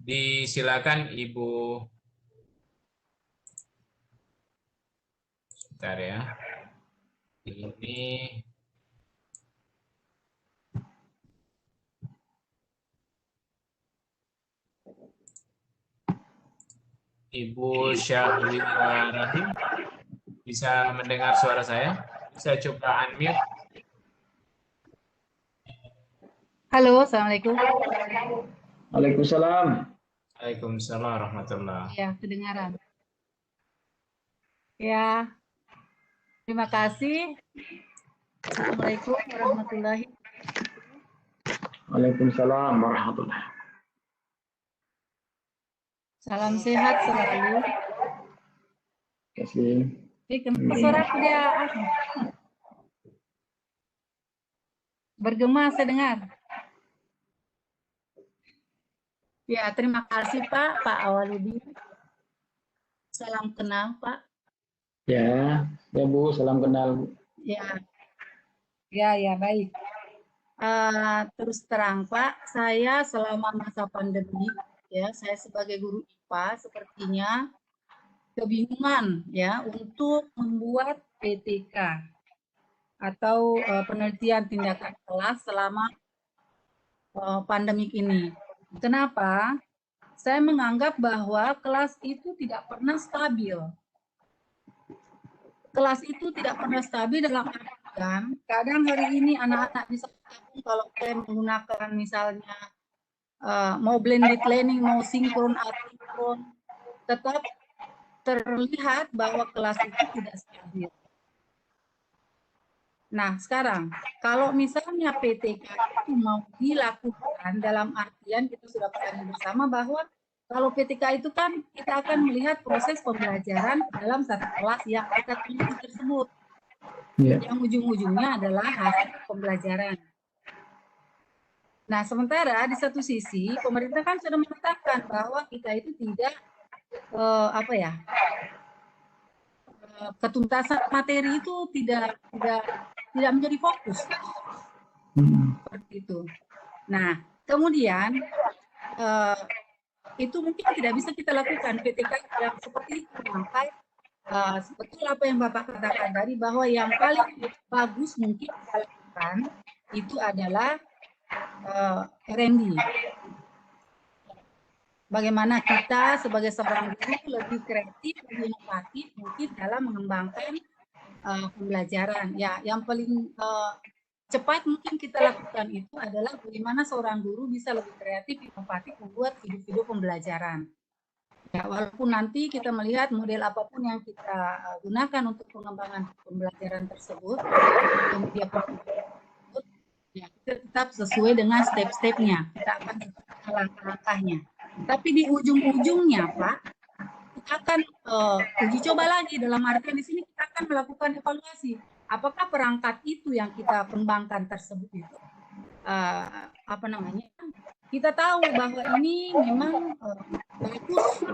Disilakan Ibu. Sebentar ya. Ini Ibu Syahwira Rahim, bisa mendengar suara saya? Saya coba unmute. Halo, Assalamualaikum. Waalaikumsalam. Waalaikumsalam warahmatullahi. Ya, kedengaran. Ya, terima kasih. Assalamualaikum warahmatullahi wabarakatuh. Waalaikumsalam warahmatullahi. Salam sehat selalu. Terima kasih. Kenapa suaraku dia bergema saya dengar. Ya, terima kasih Pak Awaludin. Salam kenal Pak. Ya Bu, salam kenal. Ya baik. Terus terang Pak, saya selama masa pandemi, ya saya sebagai guru IPA sepertinya kebingungan ya untuk membuat PTK atau penelitian tindakan kelas selama pandemik ini. Kenapa? Saya menganggap bahwa kelas itu tidak pernah stabil. Kelas itu tidak pernah stabil dalam artian kadang hari ini anak-anak bisa kalau saya menggunakan misalnya mau blended learning, mau sinkron, asinkron, tetap terlihat bahwa kelas itu tidak stabil. Nah, sekarang kalau misalnya PTK itu mau dilakukan dalam artian kita sudah pahami bersama bahwa Kalau PTK itu kan kita akan melihat proses pembelajaran dalam satu kelas yang kita teliti tersebut. Yang ujung-ujungnya adalah hasil pembelajaran. Nah, sementara di satu sisi pemerintah kan sudah mengatakan bahwa kita itu tidak ketuntasan materi itu tidak menjadi fokus. Seperti itu. Nah, kemudian itu mungkin tidak bisa kita lakukan PTK yang seperti itu, maka betul apa yang Bapak katakan tadi, bahwa yang paling bagus mungkin kita lakukan itu adalah R&D. Bagaimana kita sebagai seorang guru lebih kreatif, lebih inovatif mungkin dalam mengembangkan pembelajaran. Ya, yang paling cepat mungkin kita lakukan itu adalah bagaimana seorang guru bisa lebih kreatif, inovatif membuat video-video pembelajaran. Ya, walaupun nanti kita melihat model apapun yang kita gunakan untuk pengembangan pembelajaran tersebut, media tersebut, ya, kita tetap sesuai dengan step-stepnya. Kita akan langkah-langkahnya. Tapi di ujung-ujungnya, Pak, kita akan uji coba lagi. Dalam artian di sini kita akan melakukan evaluasi. Apakah perangkat itu yang kita kembangkan tersebut itu kita tahu bahwa ini memang bagus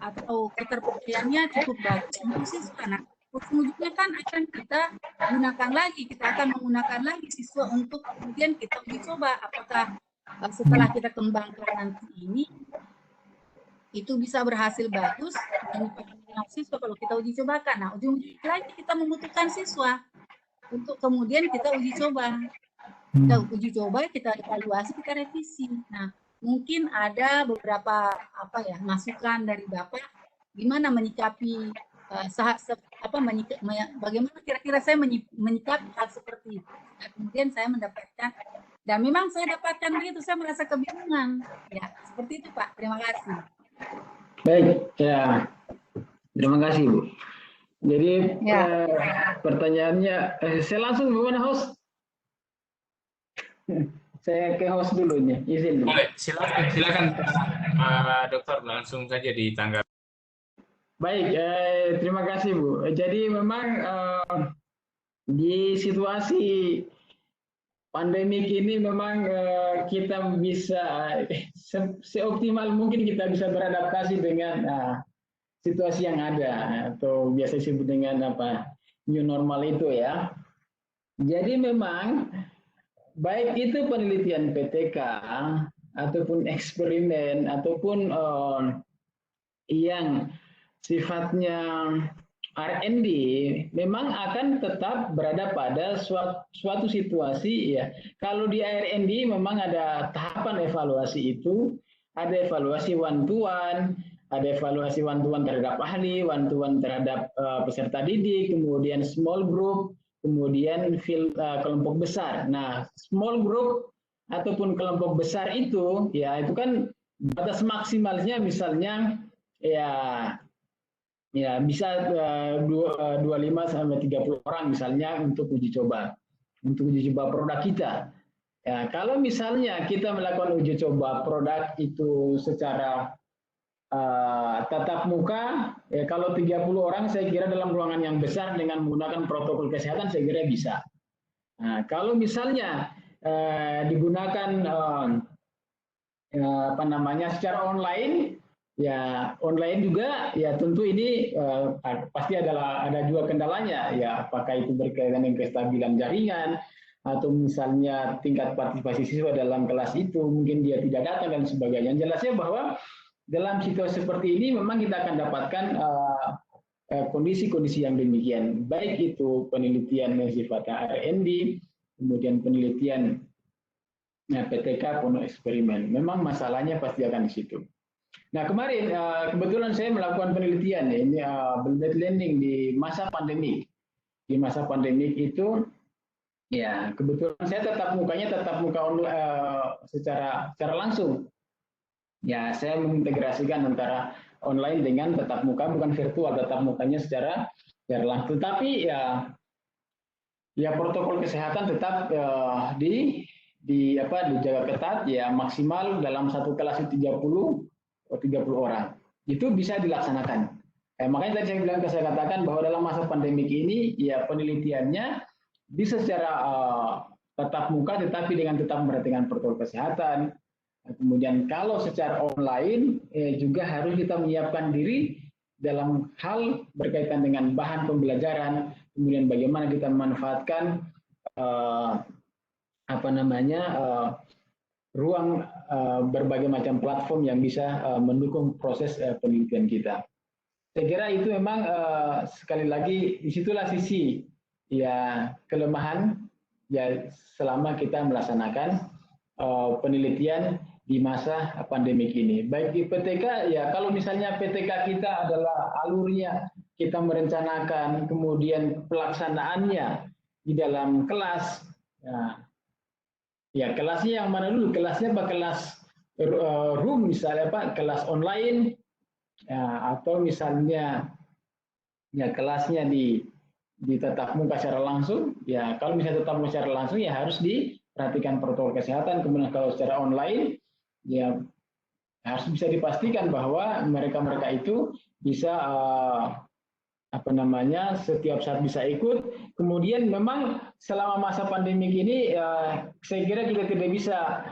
atau keterpercayaannya cukup bagus untuk siswa. Nah, ujung-ujungnya kan akan kita gunakan lagi, kita akan menggunakan lagi siswa untuk kemudian kita uji coba apakah setelah kita kembangkan nanti ini itu bisa berhasil bagus dan siswa kalau kita uji cobakan. Nah, ujung-ujungnya lagi kita membutuhkan siswa untuk kemudian kita uji coba. Kita uji coba, kita evaluasi, kita revisi. Nah, mungkin ada beberapa masukan dari Bapak gimana menyikapi bagaimana kira-kira saya menyikapi hal seperti itu. Nah, kemudian saya mendapatkan, dan memang saya dapatkan begitu, saya merasa kebingungan. Ya, seperti itu Pak. Terima kasih. Baik, ya. Terima kasih Bu. Jadi pertanyaannya, saya langsung gimana host? Saya ke host dulu nih, izin. Boleh, silakan Dokter, langsung saja ditanggapi. Baik, terima kasih Bu. Jadi memang di situasi pandemik ini memang kita bisa seoptimal mungkin kita bisa beradaptasi dengan situasi yang ada atau biasa disebut dengan new normal itu ya. Jadi memang baik itu penelitian PTK ataupun eksperimen ataupun yang sifatnya R&D memang akan tetap berada pada suatu situasi ya. Kalau di R&D memang ada tahapan evaluasi itu, ada evaluasi one to one, ada evaluasi one to one terhadap ahli, one to one terhadap peserta didik, kemudian small group, kemudian kelompok besar. Nah, small group ataupun kelompok besar itu ya itu kan batas maksimalnya misalnya ya bisa 25 sampai 30 orang misalnya untuk uji coba produk kita. Ya, kalau misalnya kita melakukan uji coba produk itu secara tatap muka, ya kalau 30 orang saya kira dalam ruangan yang besar dengan menggunakan protokol kesehatan saya kira bisa. Nah, kalau misalnya digunakan secara online, ya online juga, ya tentu ini pasti ada juga kendalanya, ya apakah itu berkaitan dengan kestabilan jaringan atau misalnya tingkat partisipasi siswa dalam kelas itu mungkin dia tidak datang dan sebagainya. Jelasnya bahwa dalam situasi seperti ini memang kita akan dapatkan kondisi-kondisi yang demikian, baik itu penelitian yang sifatnya R&D, kemudian penelitian PTK penuh eksperimen. Memang masalahnya pasti akan di situ. Nah kemarin kebetulan saya melakukan penelitian ini blended learning di masa pandemi. Di masa pandemik itu ya kebetulan saya tatap muka secara langsung. Ya saya mengintegrasikan antara online dengan tatap muka, bukan virtual, tatap mukanya secara langsung. Tapi ya protokol kesehatan tetap dijaga ketat, ya maksimal dalam satu kelas 30 30 orang. Itu bisa dilaksanakan. Makanya tadi saya katakan bahwa dalam masa pandemik ini ya penelitiannya bisa secara tatap muka tetapi dengan tetap memperhatikan protokol kesehatan. Kemudian kalau secara online juga harus kita menyiapkan diri dalam hal berkaitan dengan bahan pembelajaran, kemudian bagaimana kita memanfaatkan ruang berbagai macam platform yang bisa mendukung proses penelitian kita. Saya kira itu memang sekali lagi disitulah sisi ya kelemahan ya selama kita melaksanakan penelitian di masa pandemik ini. Baik di PTK ya kalau misalnya PTK kita adalah alurnya kita merencanakan kemudian pelaksanaannya di dalam kelas ya kelasnya yang mana dulu? Kelasnya apa kelas room misalnya Pak, kelas online ya, atau misalnya ya kelasnya di tatap muka secara langsung ya kalau misalnya tatap muka secara langsung ya harus diperhatikan protokol kesehatan. Kemudian kalau secara online ya harus bisa dipastikan bahwa mereka itu bisa setiap saat bisa ikut. Kemudian memang selama masa pandemik ini saya kira kita tidak bisa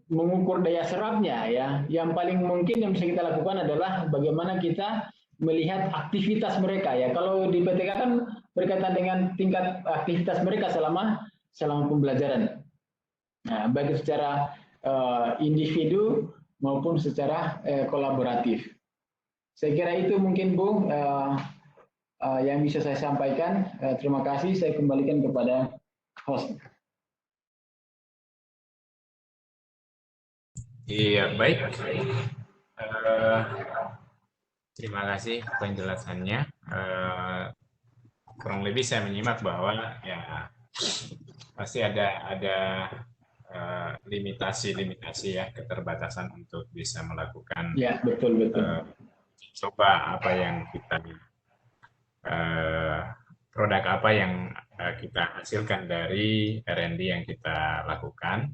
mengukur daya serapnya ya. Yang paling mungkin yang bisa kita lakukan adalah bagaimana kita melihat aktivitas mereka ya. Kalau di PTK kan berkaitan dengan tingkat aktivitas mereka selama pembelajaran. Nah, baik secara individu maupun secara kolaboratif. Saya kira itu mungkin Bu yang bisa saya sampaikan. Terima kasih. Saya kembalikan kepada host. Iya, baik. Terima kasih penjelasannya. Kurang lebih saya menyimak bahwa ya pasti ada limitasi ya, keterbatasan untuk bisa melakukan ya betul coba apa yang kita produk apa yang kita hasilkan dari R&D yang kita lakukan.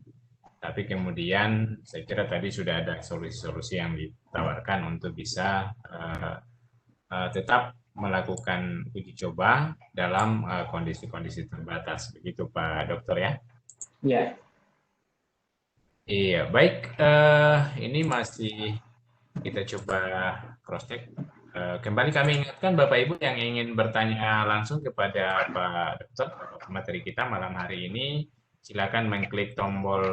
Tapi kemudian saya kira tadi sudah ada solusi-solusi yang ditawarkan untuk bisa tetap melakukan uji coba dalam kondisi-kondisi terbatas. Begitu Pak Dokter ya? Ya. Iya, baik. Ini masih kita coba cross-check. Kembali kami ingatkan Bapak Ibu yang ingin bertanya langsung kepada Pak Dokter, materi kita malam hari ini, silakan mengklik tombol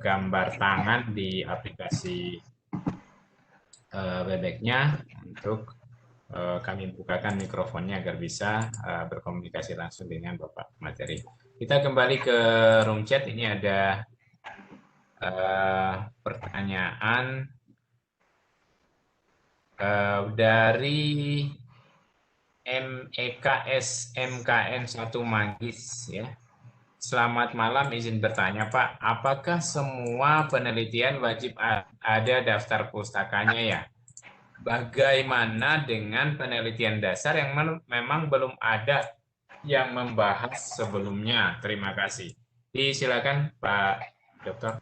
gambar tangan di aplikasi Webex-nya untuk kami bukakan mikrofonnya agar bisa berkomunikasi langsung dengan Bapak materi. Kita kembali ke room chat. Ini ada pertanyaan dari MEKS MKN 1 Manggis ya. Selamat malam, izin bertanya Pak, apakah semua penelitian wajib ada daftar pustakanya ya? Bagaimana dengan penelitian dasar yang memang belum ada yang membahas sebelumnya? Terima kasih. Silakan Pak Dokter.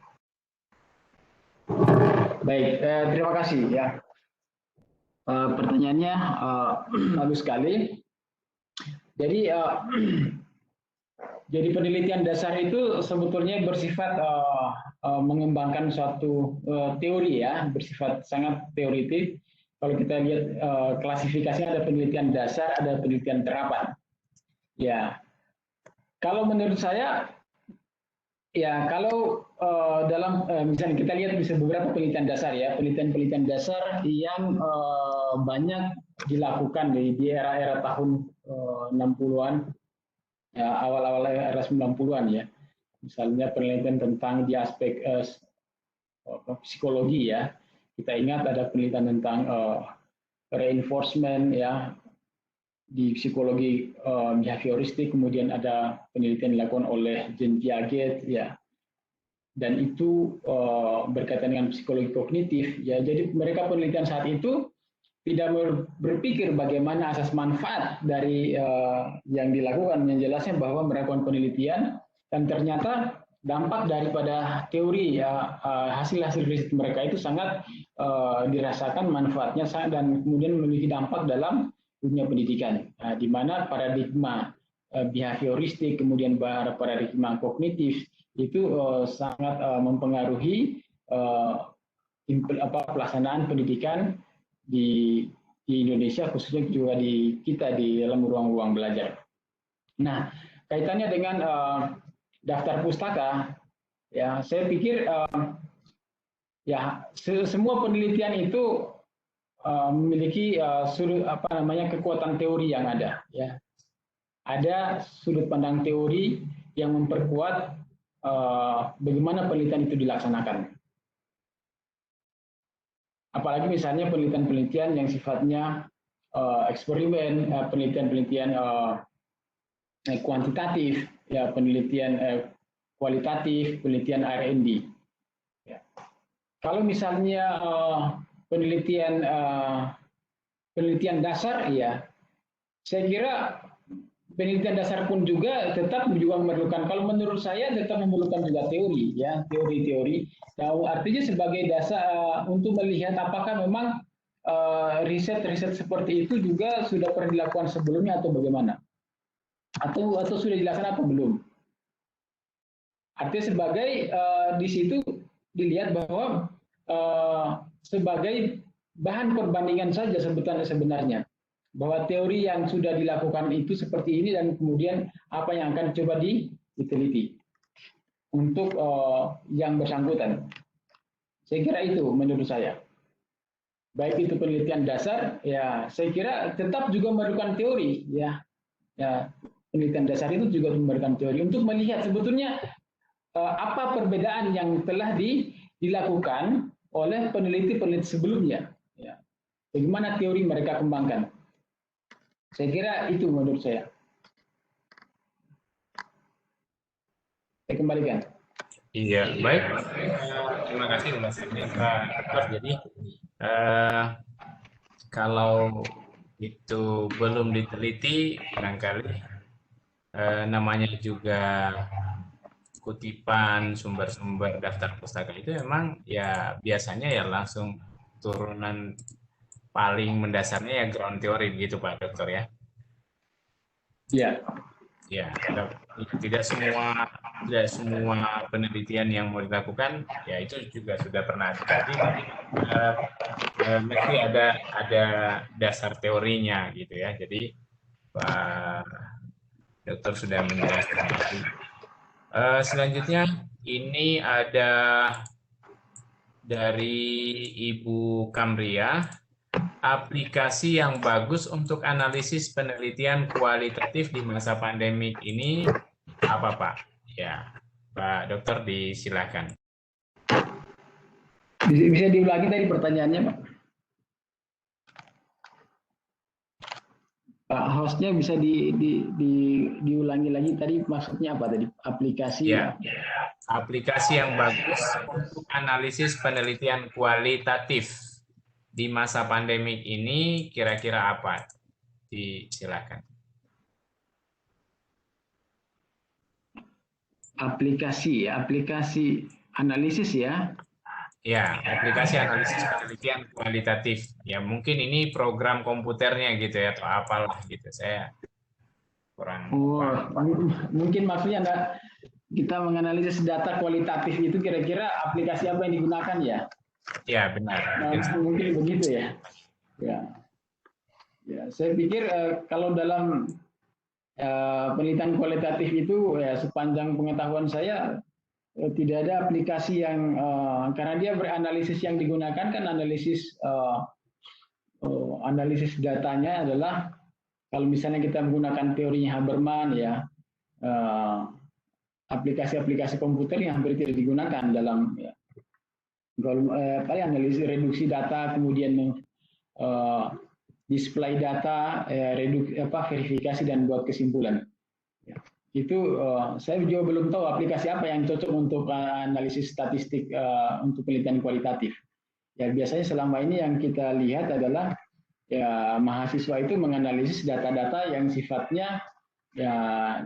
Baik, terima kasih ya. Pertanyaannya bagus sekali. Jadi penelitian dasar itu sebetulnya bersifat mengembangkan suatu teori ya, bersifat sangat teoritis. Kalau kita lihat klasifikasinya ada penelitian dasar, ada penelitian terapan. Ya, kalau menurut saya ya kalau dalam misalnya kita lihat bisa beberapa penelitian dasar ya, penelitian dasar yang banyak dilakukan di era-era tahun 60-an. Ya, awal-awal era 90-an ya. Misalnya penelitian tentang di aspek psikologi ya. Kita ingat ada penelitian tentang reinforcement ya di psikologi behavioristik, kemudian ada penelitian dilakukan oleh Jean Piaget ya. Dan itu berkaitan dengan psikologi kognitif ya. Jadi mereka penelitian saat itu tidak berpikir bagaimana asas manfaat dari yang dilakukan, yang jelasnya bahwa melakukan penelitian dan ternyata dampak daripada teori ya, hasil-hasil riset mereka itu sangat dirasakan manfaatnya dan kemudian memiliki dampak dalam dunia pendidikan, di mana paradigma behavioristik kemudian paradigma kognitif itu sangat mempengaruhi pelaksanaan pendidikan di Indonesia, khususnya juga di kita di dalam ruang-ruang belajar. Nah, kaitannya dengan daftar pustaka, ya saya pikir ya semua penelitian itu memiliki kekuatan teori yang ada. Ya, ada sudut pandang teori yang memperkuat bagaimana penelitian itu dilaksanakan. Apalagi misalnya penelitian-penelitian yang sifatnya eksperimen, penelitian-penelitian kuantitatif, ya penelitian kualitatif, penelitian R&D. Ya. Kalau misalnya penelitian dasar, ya saya kira penelitian dasar pun juga tetap juga memerlukan, kalau menurut saya tetap memerlukan juga teori, ya teori-teori. Nah, artinya sebagai dasar untuk melihat apakah memang riset-riset seperti itu juga sudah pernah dilakukan sebelumnya atau bagaimana, atau sudah dilaksanakan atau belum. Artinya sebagai di situ dilihat bahwa sebagai bahan perbandingan saja sebenarnya. Bahwa teori yang sudah dilakukan itu seperti ini dan kemudian apa yang akan coba diteliti untuk yang bersangkutan. Saya kira itu menurut saya. Baik itu penelitian dasar, ya saya kira tetap juga memerlukan teori, ya. Ya, penelitian dasar itu juga memerlukan teori untuk melihat sebetulnya apa perbedaan yang telah dilakukan oleh peneliti-peneliti sebelumnya. Ya. Bagaimana teori mereka kembangkan. Saya kira itu menurut saya. Saya kembalikan. Iya, baik. Terima kasih Mas Pak. Jadi kalau itu belum diteliti, barangkali namanya juga kutipan sumber-sumber daftar pustaka itu memang ya biasanya ya langsung turunan paling mendasarnya ya ground theory begitu Pak Dokter ya. Ya. Ya, tidak semua penelitian yang mau dilakukan ya itu juga sudah pernah tadi mesti ada dasar teorinya gitu ya. Jadi Pak Dokter sudah menjelaskan itu. Selanjutnya ini ada dari Ibu Kamria, aplikasi yang bagus untuk analisis penelitian kualitatif di masa pandemik ini apa Pak? Ya, Pak Dokter disilakan. Bisa diulangi tadi pertanyaannya, Pak? Pak hostnya bisa diulangi lagi tadi maksudnya apa tadi? Aplikasi ya. Aplikasi yang bagus untuk analisis penelitian kualitatif di masa pandemik ini kira-kira apa? Silakan. Aplikasi analisis ya. Ya, aplikasi analisis penelitian kualitatif. Ya, mungkin ini program komputernya gitu ya, atau apalah gitu. Saya kurang paham. Mungkin maksudnya kita menganalisis data kualitatif itu kira-kira aplikasi apa yang digunakan ya? Ya, benar. Mungkin begitu ya. Ya, saya pikir kalau dalam penelitian kualitatif itu ya sepanjang pengetahuan saya tidak ada aplikasi yang karena dia beranalisis yang digunakan kan analisis datanya adalah kalau misalnya kita menggunakan teorinya Habermas ya aplikasi-aplikasi komputer yang hampir tidak digunakan dalam ya, analisis reduksi data kemudian display data verifikasi dan buat kesimpulan. Ya. Itu saya juga belum tahu aplikasi apa yang cocok untuk analisis statistik untuk penelitian kualitatif. Ya biasanya selama ini yang kita lihat adalah ya mahasiswa itu menganalisis data-data yang sifatnya ya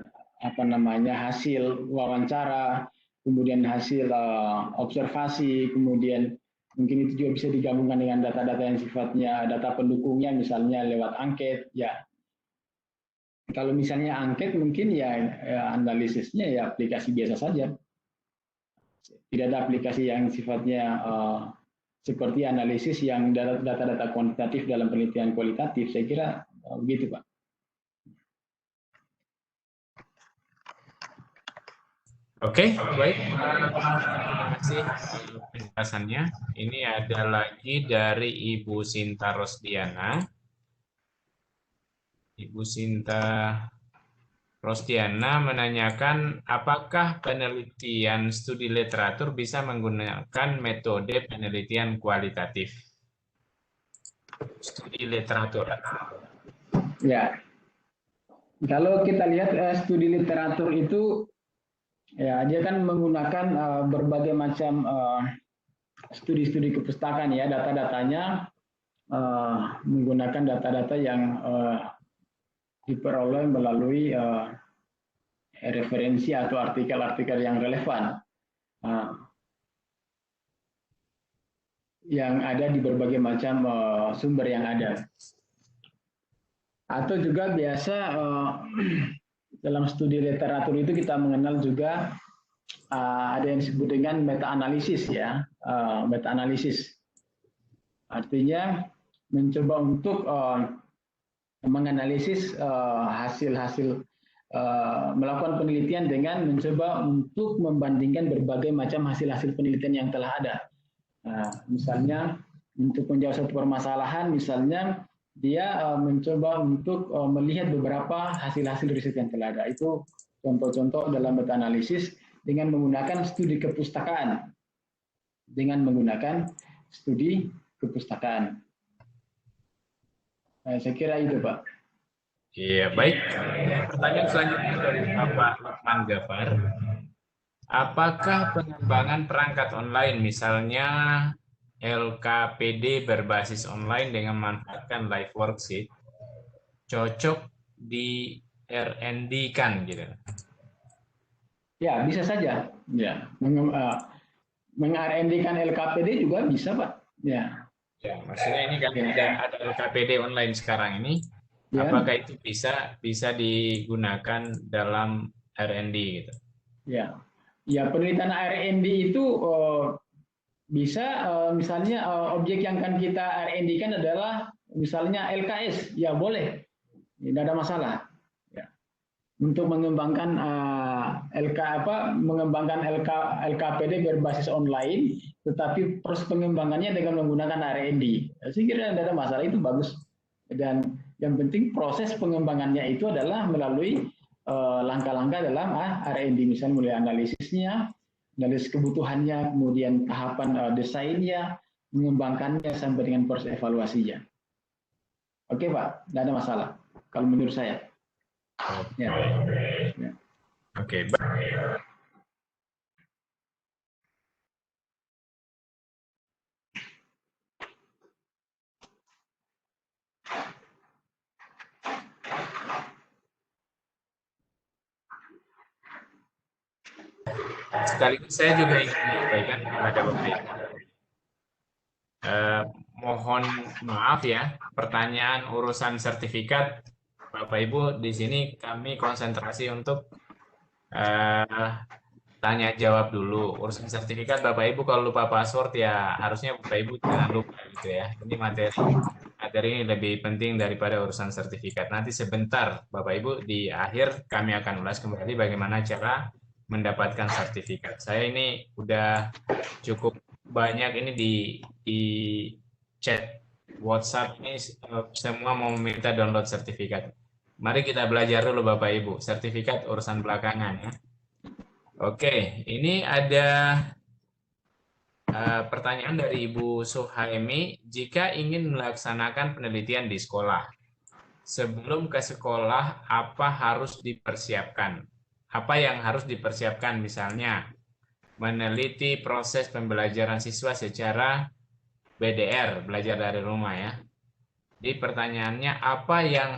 hasil wawancara kemudian hasil observasi, kemudian mungkin itu juga bisa digabungkan dengan data-data yang sifatnya data pendukungnya, misalnya lewat angket. Ya, kalau misalnya angket mungkin ya analisisnya ya aplikasi biasa saja. Tidak ada aplikasi yang sifatnya seperti analisis yang data-data kuantitatif dalam penelitian kualitatif. Saya kira begitu, Pak. Oke, baik. Terima kasih penjelasannya. Ini ada lagi dari Ibu Sinta Rosdiana. Ibu Sinta Rosdiana menanyakan, apakah penelitian studi literatur bisa menggunakan metode penelitian kualitatif? Studi literatur. Ya, kalau kita lihat studi literatur itu, ya dia kan menggunakan berbagai macam studi-studi kepustakaan ya, data-datanya menggunakan data-data yang diperoleh melalui referensi atau artikel-artikel yang relevan yang ada di berbagai macam sumber yang ada. Atau juga biasa dalam studi literatur itu kita mengenal juga ada yang disebut dengan meta-analisis ya, meta-analisis. Artinya mencoba untuk menganalisis hasil-hasil melakukan penelitian dengan mencoba untuk membandingkan berbagai macam hasil-hasil penelitian yang telah ada. Misalnya untuk menjawab satu permasalahan, misalnya dia mencoba untuk melihat beberapa hasil-hasil riset yang telah ada. Itu contoh-contoh dalam meta-analisis dengan menggunakan studi kepustakaan. Dengan menggunakan studi kepustakaan. Saya kira itu, Pak. Iya, baik. Pertanyaan selanjutnya dari Bapak Lukman Gafar. Apakah pengembangan perangkat online, misalnya LKPD berbasis online dengan memanfaatkan live worksheet, cocok di R&D-kan gitu? Ya, bisa saja. Ya, meng-R&D-kan LKPD juga bisa, Pak. Ya. Ya, maksudnya ini kan ada LKPD online sekarang ini. Ya. Apakah itu bisa digunakan dalam R&D gitu? Ya, ya penelitian R&D itu bisa misalnya objek yang akan kita R&D-kan adalah misalnya LKS, ya boleh, tidak ada masalah. Ya. Untuk mengembangkan LKPD berbasis online, tetapi proses pengembangannya dengan menggunakan R&D. Saya kira tidak ada masalah, itu bagus. Dan yang penting proses pengembangannya itu adalah melalui langkah-langkah dalam R&D, misalnya mulai analisisnya, analisis kebutuhannya, kemudian tahapan desainnya, mengembangkannya sampai dengan proses evaluasinya. Oke, Pak, tidak ada masalah kalau menurut saya. Oke. Ya. Oke. Sekaligus saya juga ingin menyampaikan kepada Bapak Ibu. Mohon maaf ya, pertanyaan urusan sertifikat Bapak Ibu di sini kami konsentrasi untuk tanya jawab dulu. Urusan sertifikat Bapak Ibu kalau lupa password ya harusnya Bapak Ibu jangan lupa gitu ya. Ini materi ini lebih penting daripada urusan sertifikat. Nanti sebentar Bapak Ibu di akhir kami akan ulas kembali bagaimana cara mendapatkan sertifikat. Saya ini udah cukup banyak ini di chat WhatsApp ini semua mau meminta download sertifikat. Mari kita belajar dulu Bapak Ibu. Sertifikat urusan belakangan ya. Oke, ini ada pertanyaan dari Ibu Suhaimi. Jika ingin melaksanakan penelitian di sekolah, sebelum ke sekolah apa harus dipersiapkan? Apa yang harus dipersiapkan misalnya? Meneliti proses pembelajaran siswa secara BDR, belajar dari rumah ya. Jadi pertanyaannya apa yang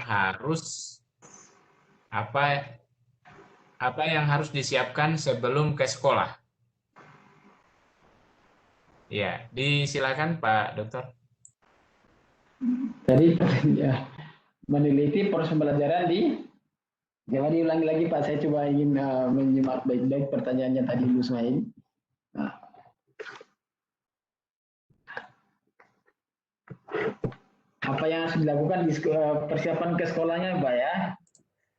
harus disiapkan sebelum ke sekolah? Ya, disilakan Pak Dokter. Tadi ya, meneliti proses pembelajaran di, coba diulangi lagi Pak, saya coba ingin menyimak baik-baik pertanyaannya tadi Bu Ismail. Nah, apa yang harus dilakukan di persiapan ke sekolahnya Pak ya?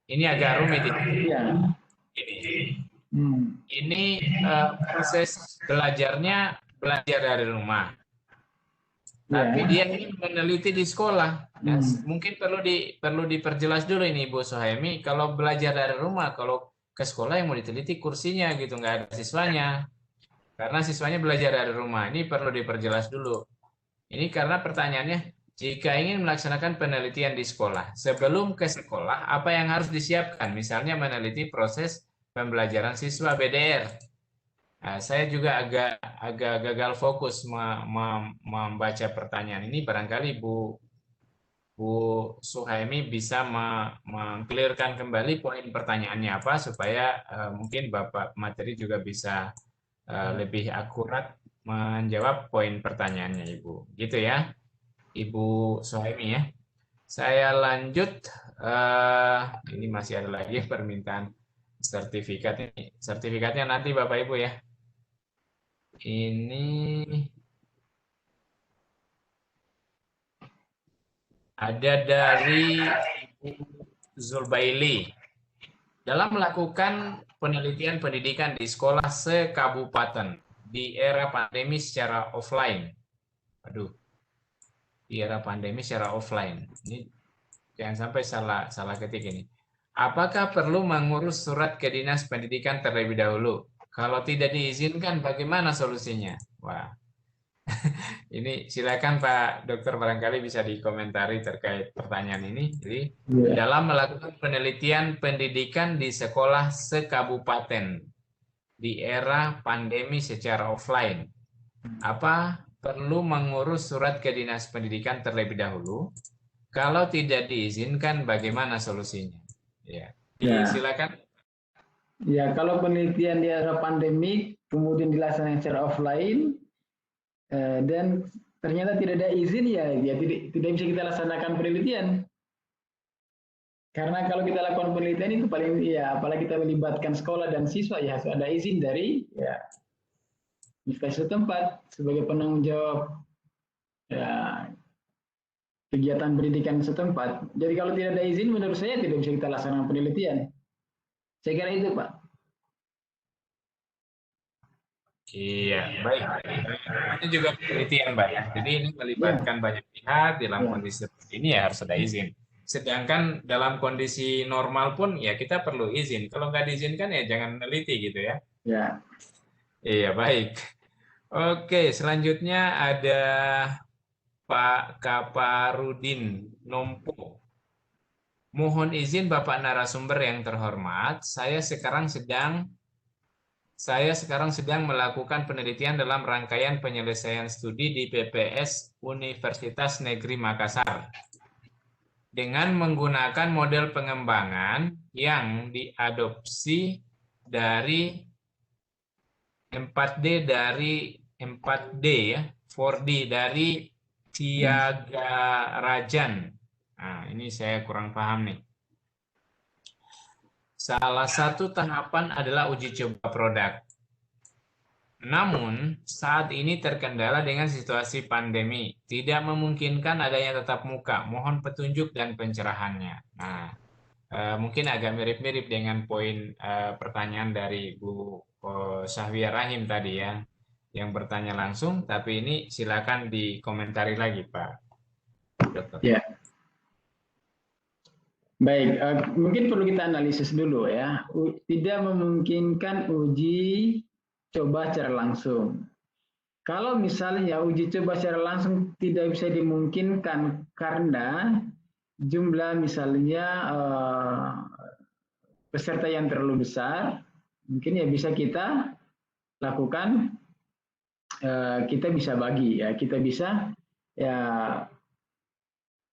Ini agak rumit ini. Iya. Ini proses belajarnya belajar dari rumah. Tapi dia ingin meneliti di sekolah. Ya, mungkin perlu diperjelas dulu ini Bu Suhaimi. Kalau belajar dari rumah, kalau ke sekolah yang mau diteliti kursinya gitu, nggak ada siswanya. Karena siswanya belajar dari rumah. Ini perlu diperjelas dulu. Ini karena pertanyaannya, jika ingin melaksanakan penelitian di sekolah, sebelum ke sekolah, apa yang harus disiapkan? Misalnya meneliti proses pembelajaran siswa BDR. Nah, saya juga agak gagal fokus membaca pertanyaan ini. Barangkali Bu Suhaimi bisa mengklirkan kembali poin pertanyaannya apa supaya mungkin Bapak materi juga bisa lebih akurat menjawab poin pertanyaannya Ibu. Gitu ya, Ibu Suhaimi ya. Saya lanjut. Ini masih ada lagi permintaan sertifikat ini. Sertifikatnya nanti Bapak Ibu ya. Ini ada dari Zulbaili. Dalam melakukan penelitian pendidikan di sekolah sekabupaten di era pandemi secara offline. Aduh, di era pandemi secara offline. Ini jangan sampai salah ketik ini. Apakah perlu mengurus surat ke Dinas Pendidikan terlebih dahulu? Kalau tidak diizinkan, bagaimana solusinya? Wah, ini silakan Pak Dokter barangkali bisa dikomentari terkait pertanyaan ini. Jadi dalam melakukan penelitian pendidikan di sekolah sekabupaten di era pandemi secara offline, apa perlu mengurus surat ke Dinas Pendidikan terlebih dahulu? Kalau tidak diizinkan, bagaimana solusinya? Ya, silakan. Ya, kalau penelitian di era pandemik kemudian dilaksanakan secara offline dan ternyata tidak ada izin ya tidak bisa kita laksanakan penelitian. Karena kalau kita lakukan penelitian itu paling ya apalagi kita melibatkan sekolah dan siswa ya harus ada izin dari ya universitas setempat sebagai penanggung jawab ya, kegiatan pendidikan setempat. Jadi kalau tidak ada izin menurut saya tidak bisa kita laksanakan penelitian. Saya kira itu Pak. Iya, baik. Ini juga penelitian, Mbak ya. Jadi ini melibatkan banyak pihak dalam kondisi seperti ini ya harus ada izin. Sedangkan dalam kondisi normal pun ya kita perlu izin. Kalau nggak diizinkan ya jangan meneliti gitu ya. Ya. Iya, baik. Oke, selanjutnya ada Pak Kaparudin Nompo. Mohon izin Bapak narasumber yang terhormat, saya sekarang sedang melakukan penelitian dalam rangkaian penyelesaian studi di PPS Universitas Negeri Makassar dengan menggunakan model pengembangan yang diadopsi dari 4D ya, 4D dari Tiagarajan. Nah, ini saya kurang paham nih. Salah satu tahapan adalah uji coba produk. Namun, saat ini terkendala dengan situasi pandemi, tidak memungkinkan adanya tatap muka. Mohon petunjuk dan pencerahannya. Nah, mungkin agak mirip-mirip dengan poin pertanyaan dari Bu Syahwiyah Rahim tadi ya, yang bertanya langsung, tapi ini silakan dikomentari lagi, Pak Dokter. Ya. Baik, mungkin perlu kita analisis dulu ya. Tidak memungkinkan uji coba secara langsung. Kalau misalnya uji coba secara langsung tidak bisa dimungkinkan karena jumlah misalnya peserta yang terlalu besar, mungkin ya bisa kita lakukan, kita bisa bagi ya, kita bisa ya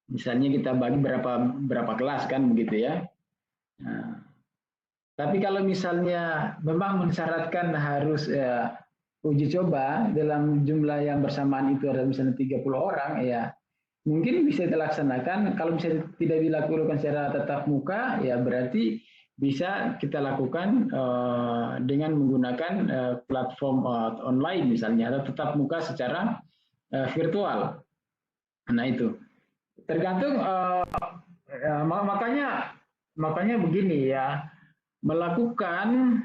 misalnya kita bagi berapa kelas kan begitu ya. Nah, tapi kalau misalnya memang mensyaratkan harus uji coba dalam jumlah yang bersamaan itu ada misalnya 30 orang, ya mungkin bisa dilaksanakan. Kalau bisa tidak dilakukan secara tatap muka, ya berarti bisa kita lakukan dengan menggunakan platform online misalnya, atau tatap muka secara virtual. Nah itu tergantung, makanya begini ya, melakukan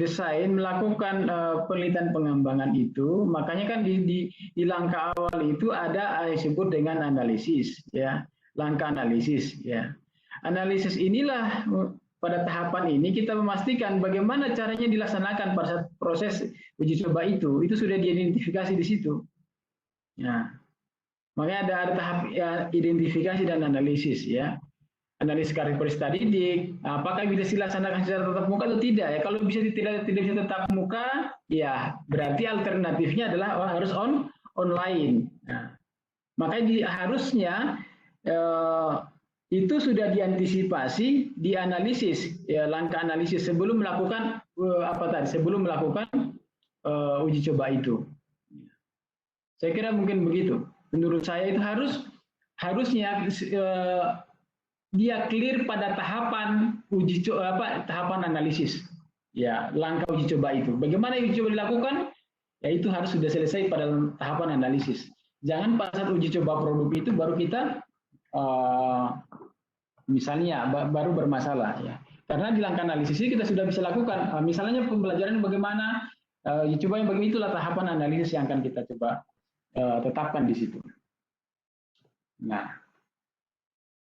desain, melakukan penelitian pengembangan itu, makanya kan di langkah awal itu ada yang disebut dengan analisis, ya, langkah analisis, ya. Analisis inilah pada tahapan ini kita memastikan bagaimana caranya dilaksanakan pada saat proses uji coba itu sudah diidentifikasi di situ. Ya, makanya ada tahap ya, identifikasi dan analisis, ya. Analisis karakteristik didik, apakah bisa dilaksanakan secara tatap muka atau tidak, ya. Kalau tidak bisa tatap muka, ya berarti alternatifnya adalah harus online. Nah, makanya harusnya itu sudah diantisipasi, dianalisis, ya, langkah analisis sebelum melakukan sebelum melakukan uji coba itu. Saya kira mungkin begitu. Menurut saya itu harusnya dia clear pada tahapan tahapan analisis, ya, langkah uji coba itu. Bagaimana uji coba dilakukan? Ya itu harus sudah selesai pada tahapan analisis. Jangan pada saat uji coba produk itu baru kita misalnya baru bermasalah, ya. Karena di langkah analisis ini kita sudah bisa lakukan. Misalnya pembelajaran bagaimana, uji coba yang begini, itulah tahapan analisis yang akan kita coba tetapkan di situ. Nah,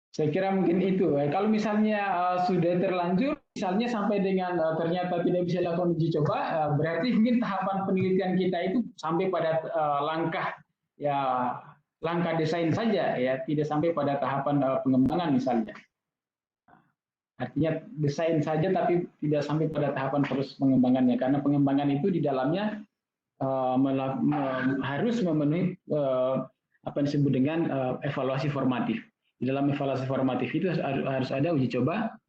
saya kira mungkin itu. Kalau misalnya sudah terlanjur, misalnya sampai dengan ternyata tidak bisa dilakukan uji coba, berarti mungkin tahapan penelitian kita itu sampai pada langkah desain saja, ya, tidak sampai pada tahapan pengembangan misalnya. Artinya desain saja tapi tidak sampai pada tahapan terus pengembangannya, karena pengembangan itu di dalamnya harus memenuhi apa yang disebut dengan evaluasi formatif. Di dalam evaluasi formatif itu harus ada uji coba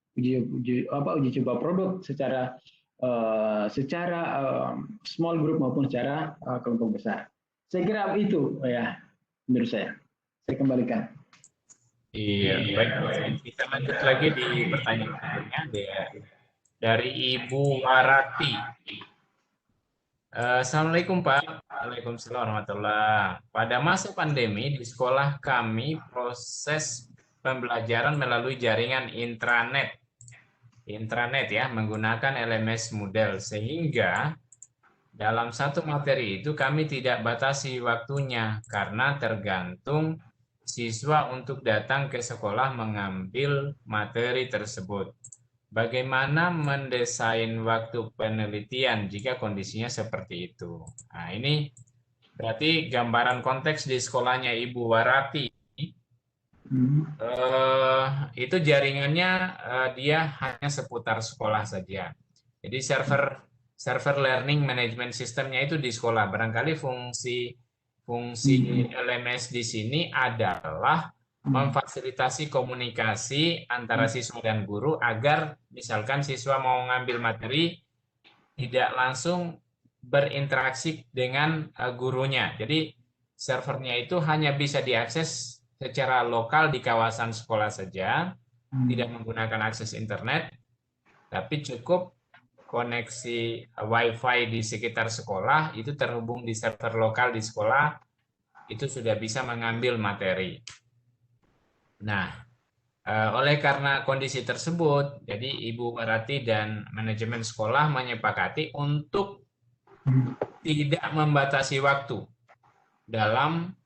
produk secara small group maupun secara kelompok besar. Saya kira itu, ya, menurut saya. Saya kembalikan. Iya, baik. Kita lanjut lagi di pertanyaan berikutnya dari Ibu Warati. Assalamualaikum Pak. Waalaikumsalam warahmatullahi. Pada masa pandemi di sekolah kami proses pembelajaran melalui jaringan intranet ya, menggunakan LMS Moodle, sehingga dalam satu materi itu kami tidak batasi waktunya karena tergantung siswa untuk datang ke sekolah mengambil materi tersebut. Bagaimana mendesain waktu penelitian jika kondisinya seperti itu? Nah, ini berarti gambaran konteks di sekolahnya Ibu Warati. Itu jaringannya dia hanya seputar sekolah saja. Jadi server learning management systemnya itu di sekolah. Barangkali fungsi LMS di sini adalah memfasilitasi komunikasi antara siswa dan guru agar misalkan siswa mau ngambil materi tidak langsung berinteraksi dengan gurunya. Jadi servernya itu hanya bisa diakses secara lokal di kawasan sekolah saja, tidak menggunakan akses internet, tapi cukup koneksi WiFi di sekitar sekolah itu terhubung di server lokal di sekolah, itu sudah bisa mengambil materi. Nah, oleh karena kondisi tersebut, jadi Ibu Warati dan manajemen sekolah menyepakati untuk tidak membatasi waktu dalam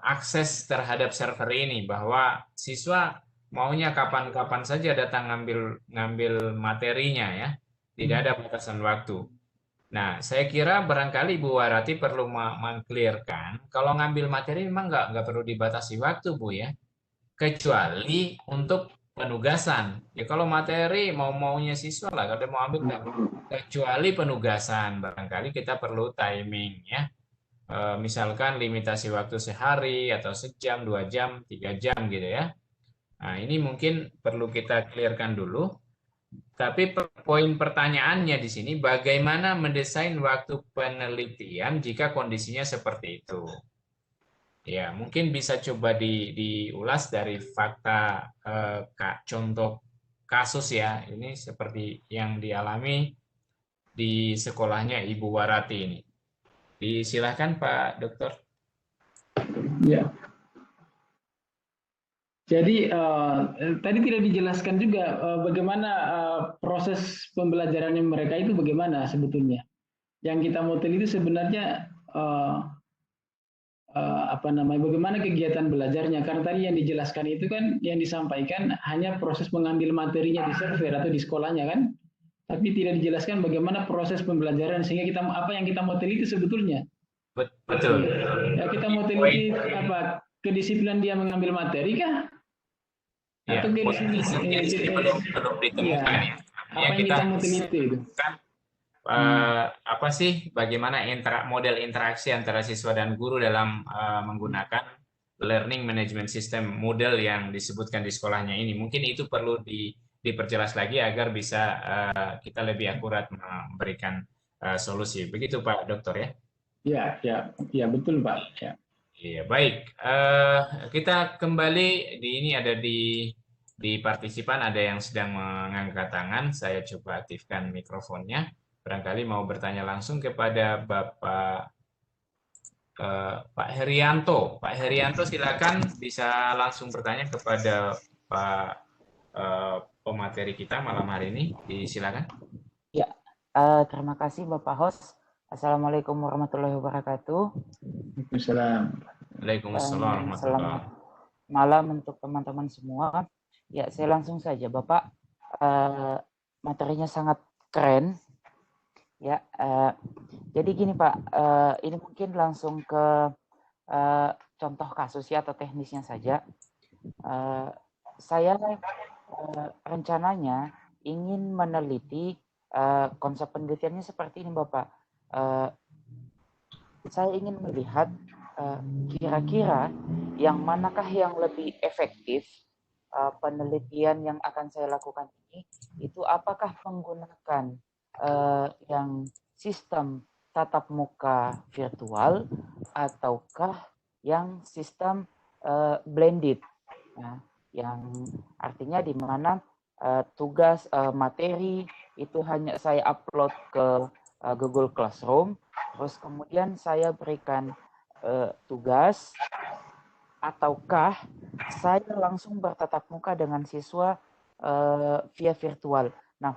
akses terhadap server ini, bahwa siswa maunya kapan-kapan saja datang ngambil materinya, ya, tidak ada batasan waktu. Nah, saya kira barangkali Bu Warati perlu meng-clearkan kalau ngambil materi memang nggak perlu dibatasi waktu, Bu, ya, kecuali untuk penugasan. Ya kalau materi maunya siswa lah, kalau mau ambil, kecuali penugasan barangkali kita perlu timing, ya. Misalkan limitasi waktu sehari atau sejam, 2 jam, 3 jam gitu, ya. Nah, ini mungkin perlu kita clearkan dulu. Tapi poin pertanyaannya di sini, bagaimana mendesain waktu penelitian jika kondisinya seperti itu? Ya, mungkin bisa coba diulas dari fakta contoh kasus ya. Ini seperti yang dialami di sekolahnya Ibu Warati ini. Disilahkan Pak Dokter. Ya. Jadi tadi tidak dijelaskan juga bagaimana proses pembelajarannya mereka itu bagaimana sebetulnya. Yang kita model itu sebenarnya bagaimana kegiatan belajarnya, karena tadi yang dijelaskan itu kan yang disampaikan hanya proses mengambil materinya di server atau di sekolahnya kan, tapi tidak dijelaskan bagaimana proses pembelajaran sehingga kita apa yang kita mau teliti sebetulnya. Betul. Ya, kita mau teliti apa, kedisiplinan dia mengambil materi kah? Ya, Atau kedisiplinan belum ditemukan ya. Apa yang kita mau teliti itu? Apa sih bagaimana model interaksi antara siswa dan guru dalam menggunakan learning management system model yang disebutkan di sekolahnya ini. Mungkin itu perlu diperjelas lagi agar bisa kita lebih akurat memberikan solusi. Begitu Pak Dokter ya? Ya betul Pak. Ya. Iya, baik. Kita kembali ini ada di partisipan ada yang sedang mengangkat tangan. Saya coba aktifkan mikrofonnya. Barangkali mau bertanya langsung kepada Bapak Pak Herianto. Pak Herianto silakan bisa langsung bertanya kepada Pak pemateri kita malam hari ini. Silakan. Ya, terima kasih Bapak host. Assalamualaikum warahmatullahi wabarakatuh. Waalaikumsalam. Selamat malam untuk teman-teman semua. Ya, saya langsung saja Bapak. Materinya sangat keren. Ya, jadi gini Pak, ini mungkin langsung ke contoh kasus ya atau teknisnya saja. Saya rencananya ingin meneliti konsep penelitiannya seperti ini Bapak. Saya ingin melihat kira-kira yang manakah yang lebih efektif penelitian yang akan saya lakukan ini, itu apakah menggunakan yang sistem tatap muka virtual ataukah yang sistem blended, nah, yang artinya di mana tugas materi itu hanya saya upload ke Google Classroom, terus kemudian saya berikan tugas, ataukah saya langsung bertatap muka dengan siswa via virtual. Nah,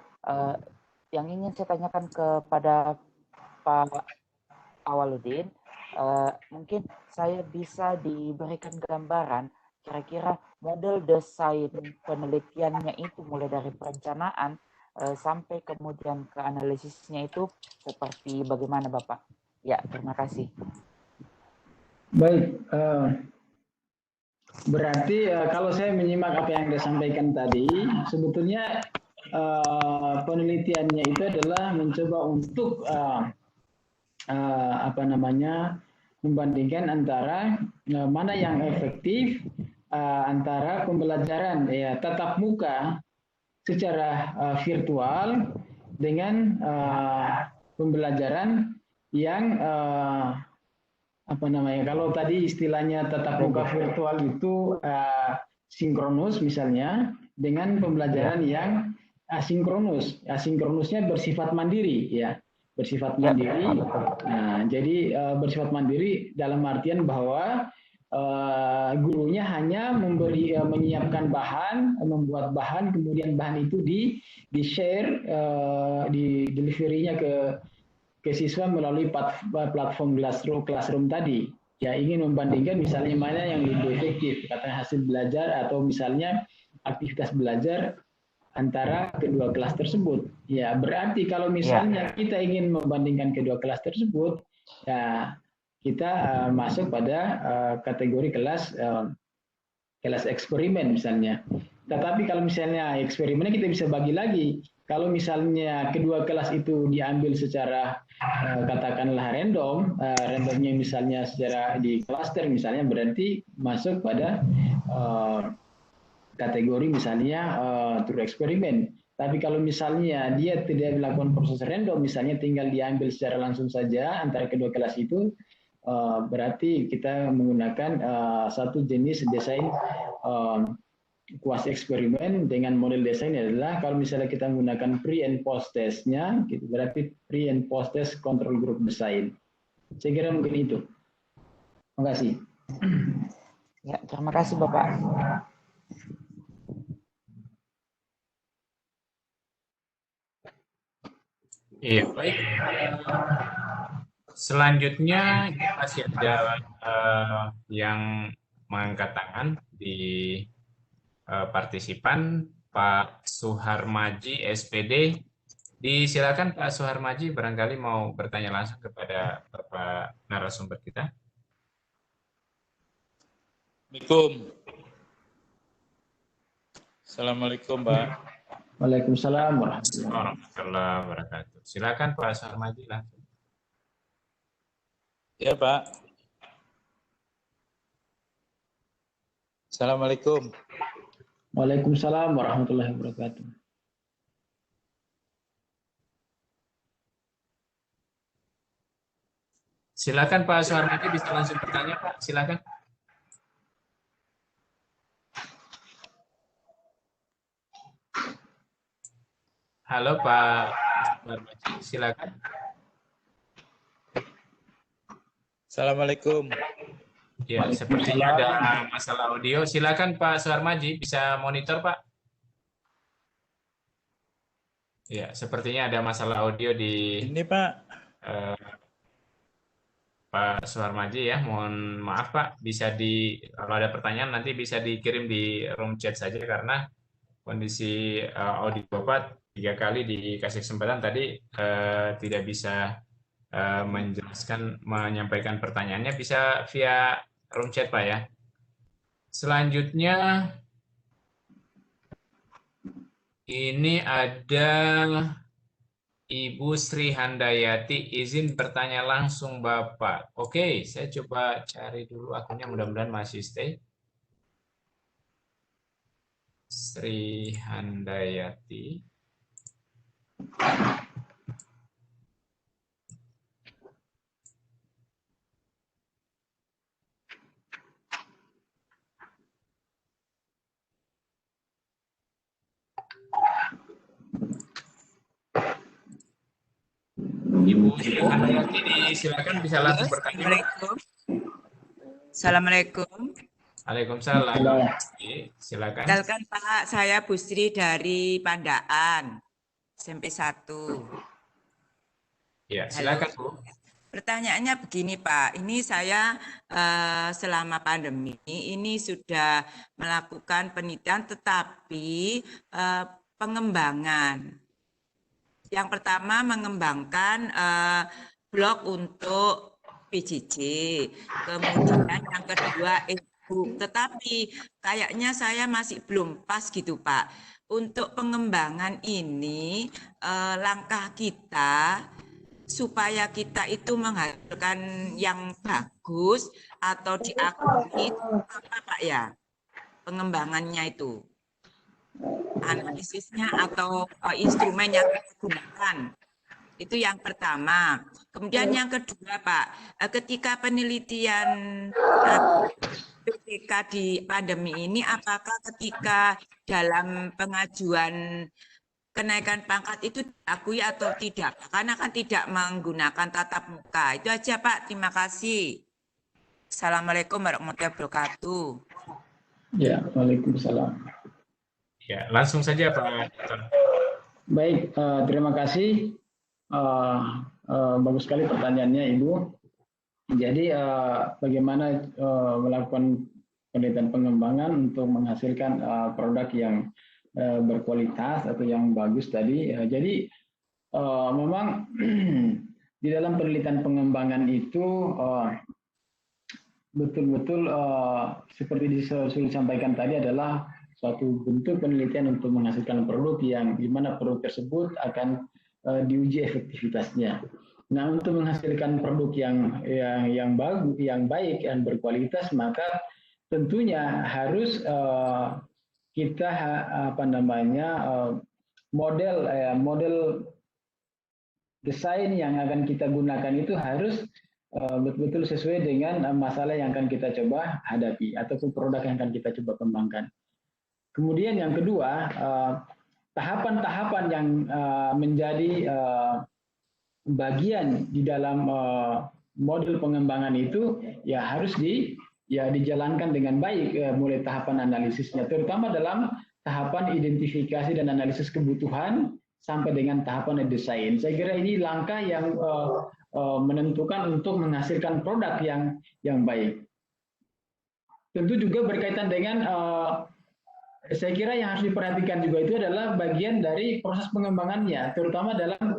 yang ingin saya tanyakan kepada Pak Awaludin, mungkin saya bisa diberikan gambaran kira-kira model desain penelitiannya itu mulai dari perencanaan sampai kemudian ke analisisnya itu seperti bagaimana Bapak? Ya, terima kasih. Baik, berarti kalau saya menyimak apa yang Anda sampaikan tadi, sebetulnya penelitiannya itu adalah mencoba untuk membandingkan antara mana yang efektif antara pembelajaran ya tatap muka secara virtual dengan pembelajaran yang kalau tadi istilahnya tatap muka virtual itu sinkronus misalnya, dengan pembelajaran yang asinkronus. Asinkronusnya bersifat mandiri ya, bersifat mandiri. Nah, jadi bersifat mandiri dalam artian bahwa gurunya hanya menyiapkan bahan, membuat bahan, kemudian bahan itu di share, di delivery-nya ke siswa melalui platform classroom tadi. Ya, ingin membandingkan misalnya mana yang lebih efektif, katanya hasil belajar atau misalnya aktivitas belajar antara kedua kelas tersebut. Ya, berarti kalau misalnya kita ingin membandingkan kedua kelas tersebut, ya kita masuk pada kategori kelas eksperimen misalnya. Tetapi kalau misalnya eksperimennya kita bisa bagi lagi. Kalau misalnya kedua kelas itu diambil secara katakanlah random, randomnya misalnya secara di cluster misalnya, berarti masuk pada kategori misalnya true eksperimen. Tapi kalau misalnya dia tidak melakukan proses random, misalnya tinggal diambil secara langsung saja antara kedua kelas itu, berarti kita menggunakan satu jenis desain kuasi eksperimen dengan model desain adalah kalau misalnya kita menggunakan pre and post testnya, gitu, berarti pre and post test control group design. Saya kira mungkin itu. Terima kasih. Ya, terima kasih Bapak. Iya, baik. Selanjutnya masih ada yang mengangkat tangan di partisipan, Pak Suharmaji SPD. Disilakan Pak Suharmaji, barangkali mau bertanya langsung kepada Bapak narasumber kita. Assalamualaikum, Pak. Waalaikumsalam warahmatullahi Warahmatullahi wabarakatuh. Silakan Pak Suharmaji langsung. Ya, Pak. Assalamualaikum. Waalaikumsalam warahmatullahi wabarakatuh. Silakan Pak Suharmaji, bisa langsung bertanya Pak, silakan. Halo Pak Suharmaji, silakan. Assalamualaikum. Ya, sepertinya ada masalah audio. Silakan Pak Suharmaji, bisa monitor Pak. Ya, sepertinya ada masalah audio di Ini, Pak. Pak Suharmaji ya. Mohon maaf Pak, bisa kalau ada pertanyaan nanti bisa dikirim di room chat saja karena kondisi audio Bapak 3 kali dikasih kesempatan tadi tidak bisa menyampaikan pertanyaannya, bisa via room chat Pak ya. Selanjutnya ini ada Ibu Sri Handayati, izin bertanya langsung Bapak. Oke, saya coba cari dulu akunnya, mudah-mudahan masih stay. Sri Handayati. Ibu Sri Handayati, silakan bisa langsung bertanya. Assalamualaikum. Waalaikumsalam. Silakan. Kenalkan Pak, saya Bu Sri dari Pandaan, SMP 1. Ya, silakan Bu. Pertanyaannya begini Pak, ini saya selama pandemi ini sudah melakukan penelitian tetapi pengembangan. Yang pertama mengembangkan blog untuk PJJ, kemudian yang kedua e-book, tetapi kayaknya saya masih belum pas gitu Pak. Untuk pengembangan ini langkah kita supaya kita itu menghasilkan yang bagus atau diakui apa Pak ya pengembangannya itu, analisisnya atau instrumen yang kita gunakan, itu yang pertama. Kemudian yang kedua Pak, ketika penelitian PPK di pandemi ini, apakah ketika dalam pengajuan kenaikan pangkat itu diakui atau tidak? Karena kan tidak menggunakan tatap muka. Itu aja Pak, terima kasih. Assalamualaikum warahmatullahi wabarakatuh. Ya, waalaikumsalam. Ya, langsung saja Pak. Baik, terima kasih. Bagus sekali pertanyaannya Ibu. Jadi bagaimana melakukan penelitian pengembangan untuk menghasilkan produk yang berkualitas atau yang bagus tadi. Jadi memang di dalam penelitian pengembangan itu betul-betul seperti disampaikan tadi adalah suatu bentuk penelitian untuk menghasilkan produk yang di mana produk tersebut akan diuji efektivitasnya. Nah, untuk menghasilkan produk yang bagus, yang baik, yang berkualitas, maka tentunya harus kita model desain yang akan kita gunakan itu harus betul-betul sesuai dengan masalah yang akan kita coba hadapi ataupun produk yang akan kita coba kembangkan. Kemudian yang kedua, tahapan-tahapan yang menjadi bagian di dalam model pengembangan itu ya harus dijalankan dengan baik, mulai tahapan analisisnya, terutama dalam tahapan identifikasi dan analisis kebutuhan sampai dengan tahapan desain. Saya kira ini langkah yang menentukan untuk menghasilkan produk yang baik. Tentu juga berkaitan dengan saya kira yang harus diperhatikan juga itu adalah bagian dari proses pengembangannya, terutama dalam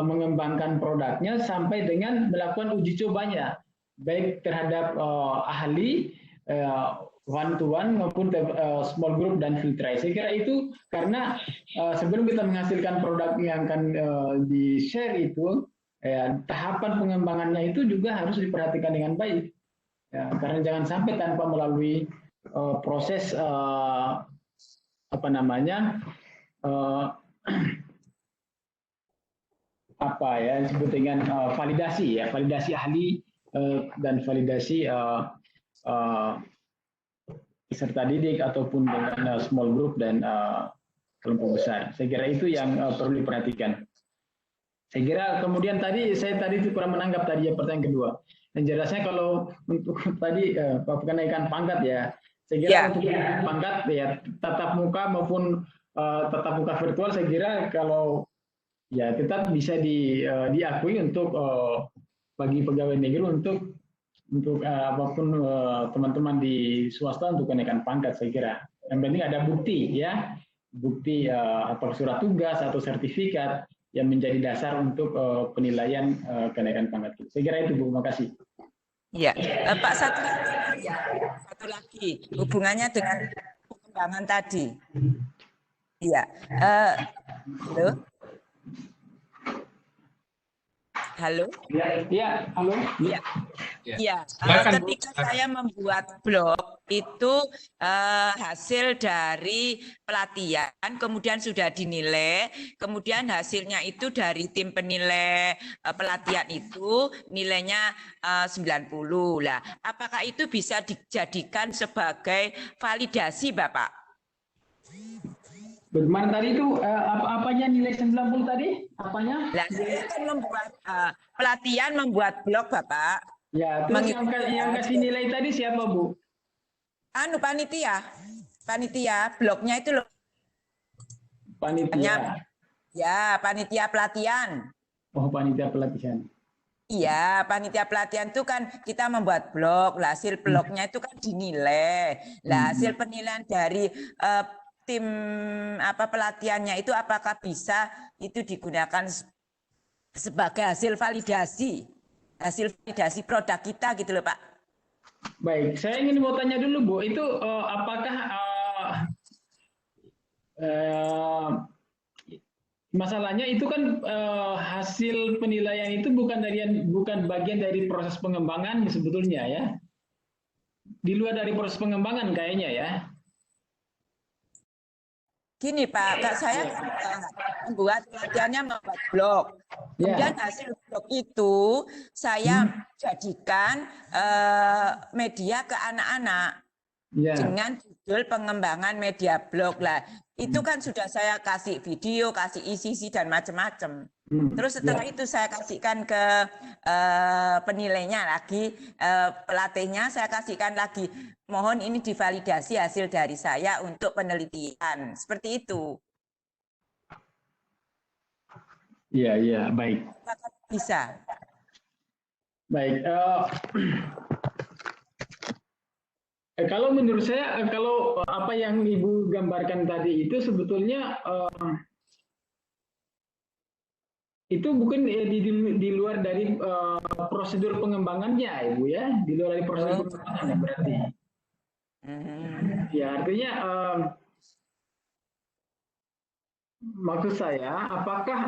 mengembangkan produknya sampai dengan melakukan uji cobanya, baik terhadap ahli, one to one maupun small group dan field trial. Saya kira itu karena sebelum kita menghasilkan produk yang akan di-share itu, tahapan pengembangannya itu juga harus diperhatikan dengan baik. Ya, karena jangan sampai tanpa melalui proses apa namanya apa ya disebut dengan validasi ya, validasi ahli dan validasi peserta didik ataupun dengan small group dan kelompok besar. Saya kira itu yang perlu diperhatikan. Saya kira kemudian saya tadi kurang menanggap tadi ya pertanyaan kedua. Dan jelasnya kalau untuk tadi kenaikan pangkat ya, saya kira untuk pangkat ya tatap muka maupun tatap muka virtual, saya kira kalau ya tetap bisa diakui untuk bagi pegawai negeri untuk apapun teman-teman di swasta untuk kenaikan pangkat. Saya kira yang penting ada bukti ya, bukti atau surat tugas atau sertifikat yang menjadi dasar untuk penilaian kenaikan pangkat. Saya kira itu, Bu. Terima kasih. Ya, Pak, satu lagi hubungannya dengan pengembangan tadi. Iya, halo. Halo? Ya, halo. Ya. Ya, ketika saya membuat blog itu hasil dari pelatihan, kemudian sudah dinilai, kemudian hasilnya itu dari tim penilai pelatihan itu nilainya 90. Lah, apakah itu bisa dijadikan sebagai validasi, Bapak? Bagaimana tadi itu apanya nilai 90 tadi? Apanya? Nah, saya kan membuat pelatihan membuat blog, Bapak. Ya, terus yang kasih nilai tadi siapa, Bu? Panitia, blognya itu loh. Panitia. Ya, panitia pelatihan. Oh, panitia pelatihan. Iya, panitia pelatihan itu kan kita membuat blog, hasil blognya itu kan dinilai. Lah, hasil penilaian dari tim pelatihannya itu apakah bisa itu digunakan sebagai hasil validasi produk kita gitu loh, Pak. Baik, saya ingin mau tanya dulu, Bu, itu apakah masalahnya itu kan hasil penilaian itu bukan bagian dari proses pengembangan sebetulnya ya, di luar dari proses pengembangan kayaknya ya. Gini Pak, saya membuat pelatihannya membuat blog. Kemudian hasil blog itu saya jadikan media ke anak-anak dengan judul pengembangan media blog lah. Itu kan sudah saya kasih video, kasih isi dan macam-macam. Terus setelah itu saya kasihkan ke penilainya lagi, pelatihnya saya kasihkan lagi. Mohon ini divalidasi hasil dari saya untuk penelitian. Seperti itu. Iya, baik. Bisa. Baik. Kalau menurut saya, kalau apa yang Ibu gambarkan tadi itu sebetulnya itu bukan di luar dari prosedur pengembangannya, Ibu ya, di luar dari prosedur pengembangannya berarti. Ya, artinya maksud saya, apakah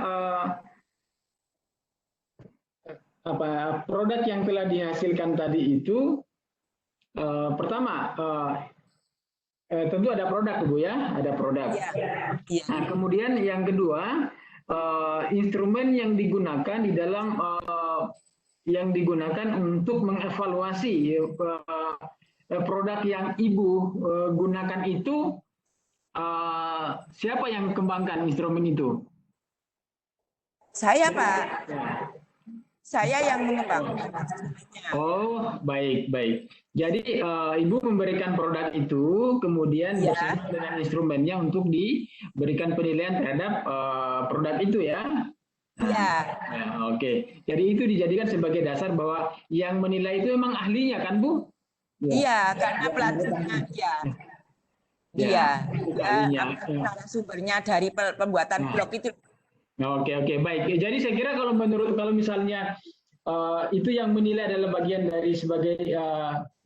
produk yang telah dihasilkan tadi itu pertama tentu ada produk Bu ya, ada produk. Iya. Iya. Nah, kemudian yang kedua, instrumen yang digunakan di dalam yang digunakan untuk mengevaluasi produk yang Ibu gunakan itu, siapa yang kembangkan instrumen itu? Saya, Pak. Ya. Saya yang mengembangkan instrumennya. Oh, baik, baik. Jadi Ibu memberikan produk itu, kemudian Ya. bersama dengan instrumennya untuk diberikan penilaian terhadap produk itu ya. Iya. Nah, oke. Jadi itu dijadikan sebagai dasar bahwa yang menilai itu memang ahlinya kan Bu? Iya, karena pelajarnya ya. Iya. ahlinya. Sumbernya dari pembuatan blog itu. Oke, oke, baik. Jadi saya kira kalau misalnya itu yang menilai adalah bagian dari sebagai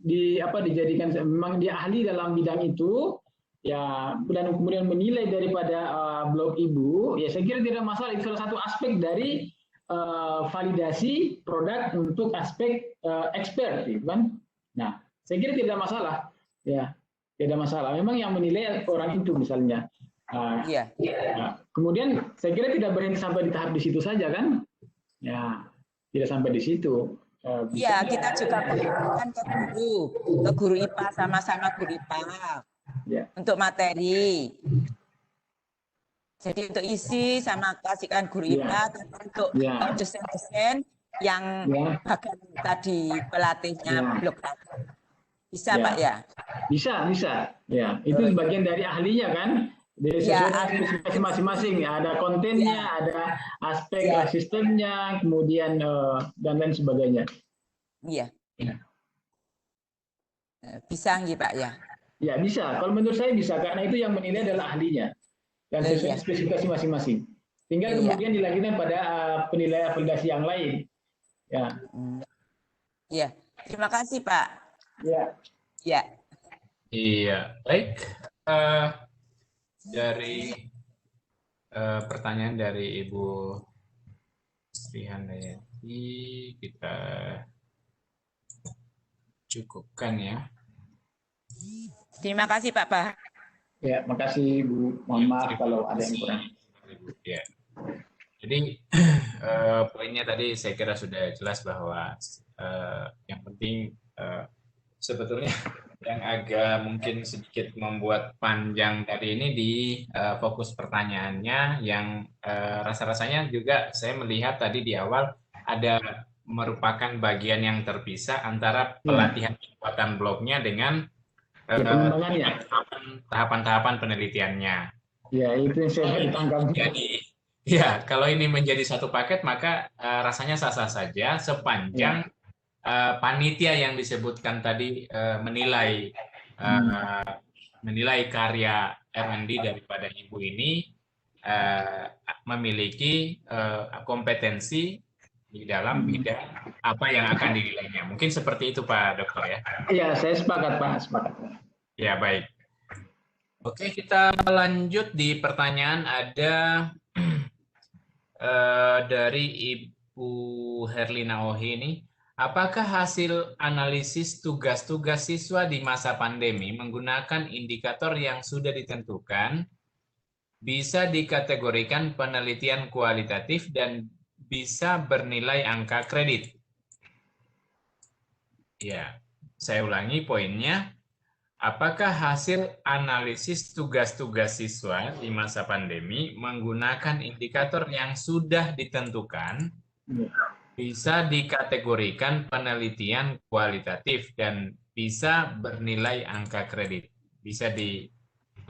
dijadikan memang dia ahli dalam bidang itu, ya, dan kemudian menilai daripada blog Ibu, ya saya kira tidak masalah. Itu salah satu aspek dari validasi produk untuk aspek expert, gitu kan? Nah, saya kira tidak masalah, ya, tidak masalah. Memang yang menilai orang itu misalnya. Iya. Nah, kemudian saya kira tidak berhenti sampai di tahap di situ saja kan? Ya, tidak sampai di situ. Iya, kita juga mengingatkan ke guru IPA, sama-sama guru IPA Ya. untuk materi. Jadi untuk isi sama kasihkan guru IPA, untuk dosen-dosen yang bagian tadi pelatihnya blog tadi. Bisa Pak ya? Bisa, bisa. Ya, itu bagian dari ahlinya kan? Dari sesuai masing-masing, ada kontennya, ada aspek sistemnya, kemudian dan lain sebagainya. Iya. Bisa nggih Pak ya? Ya bisa. Kalau menurut saya bisa, karena itu yang menilai adalah ahlinya dan sesuai spesifikasi masing-masing. Tinggal kemudian dilanjutkan pada penilaian validasi yang lain. Ya. Iya. Terima kasih Pak. Ya. Ya. Iya, baik. Dari pertanyaan dari Ibu Sri Handayati kita cukupkan ya. Terima kasih Pak Bah. Ya, makasih Bu. Mohon maaf kalau ada yang kurang. Ya. Jadi poinnya tadi saya kira sudah jelas bahwa yang penting sebetulnya yang agak mungkin sedikit membuat panjang tadi ini di fokus pertanyaannya yang rasa-rasanya juga saya melihat tadi di awal ada merupakan bagian yang terpisah antara pelatihan pembuatan blognya dengan tahapan-tahapan penelitiannya. Ya, itu yang saya tangkap. Jadi, ya kalau ini menjadi satu paket maka rasanya sah-sah saja sepanjang panitia yang disebutkan tadi menilai karya R&D daripada Ibu ini memiliki kompetensi di dalam bidang apa yang akan dinilainya. Mungkin seperti itu Pak Dokter ya. Iya, saya sepakat Pak, sepakat. Ya, baik. Oke, kita lanjut di pertanyaan ada dari Ibu Herlina Ohi ini. Apakah hasil analisis tugas-tugas siswa di masa pandemi menggunakan indikator yang sudah ditentukan bisa dikategorikan penelitian kualitatif dan bisa bernilai angka kredit? Ya, saya ulangi poinnya. Apakah hasil analisis tugas-tugas siswa di masa pandemi menggunakan indikator yang sudah ditentukan bisa dikategorikan penelitian kualitatif dan bisa bernilai angka kredit? Bisa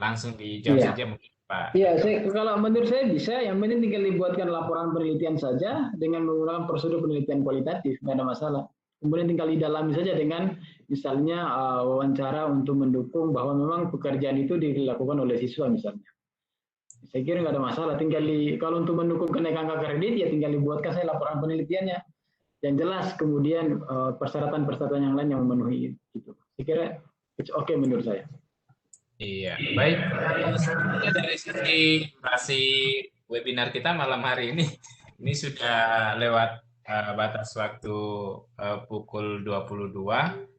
langsung dijawab saja mungkin Pak. Iya, kalau menurut saya bisa. Yang penting tinggal dibuatkan laporan penelitian saja dengan menggunakan prosedur penelitian kualitatif, nggak ada masalah. Kemudian tinggal didalami saja dengan misalnya wawancara untuk mendukung bahwa memang pekerjaan itu dilakukan oleh siswa misalnya. Saya kira nggak ada masalah. Tinggal kalau untuk mendukung kenaikan angka kredit ya tinggal dibuatkan saya laporan penelitiannya yang jelas. Kemudian persyaratan-persyaratan yang lain yang memenuhi itu. Saya kira it's okay menurut saya. Iya, baik. Sebetulnya dari sisi durasi webinar kita malam hari ini sudah lewat batas waktu pukul 22,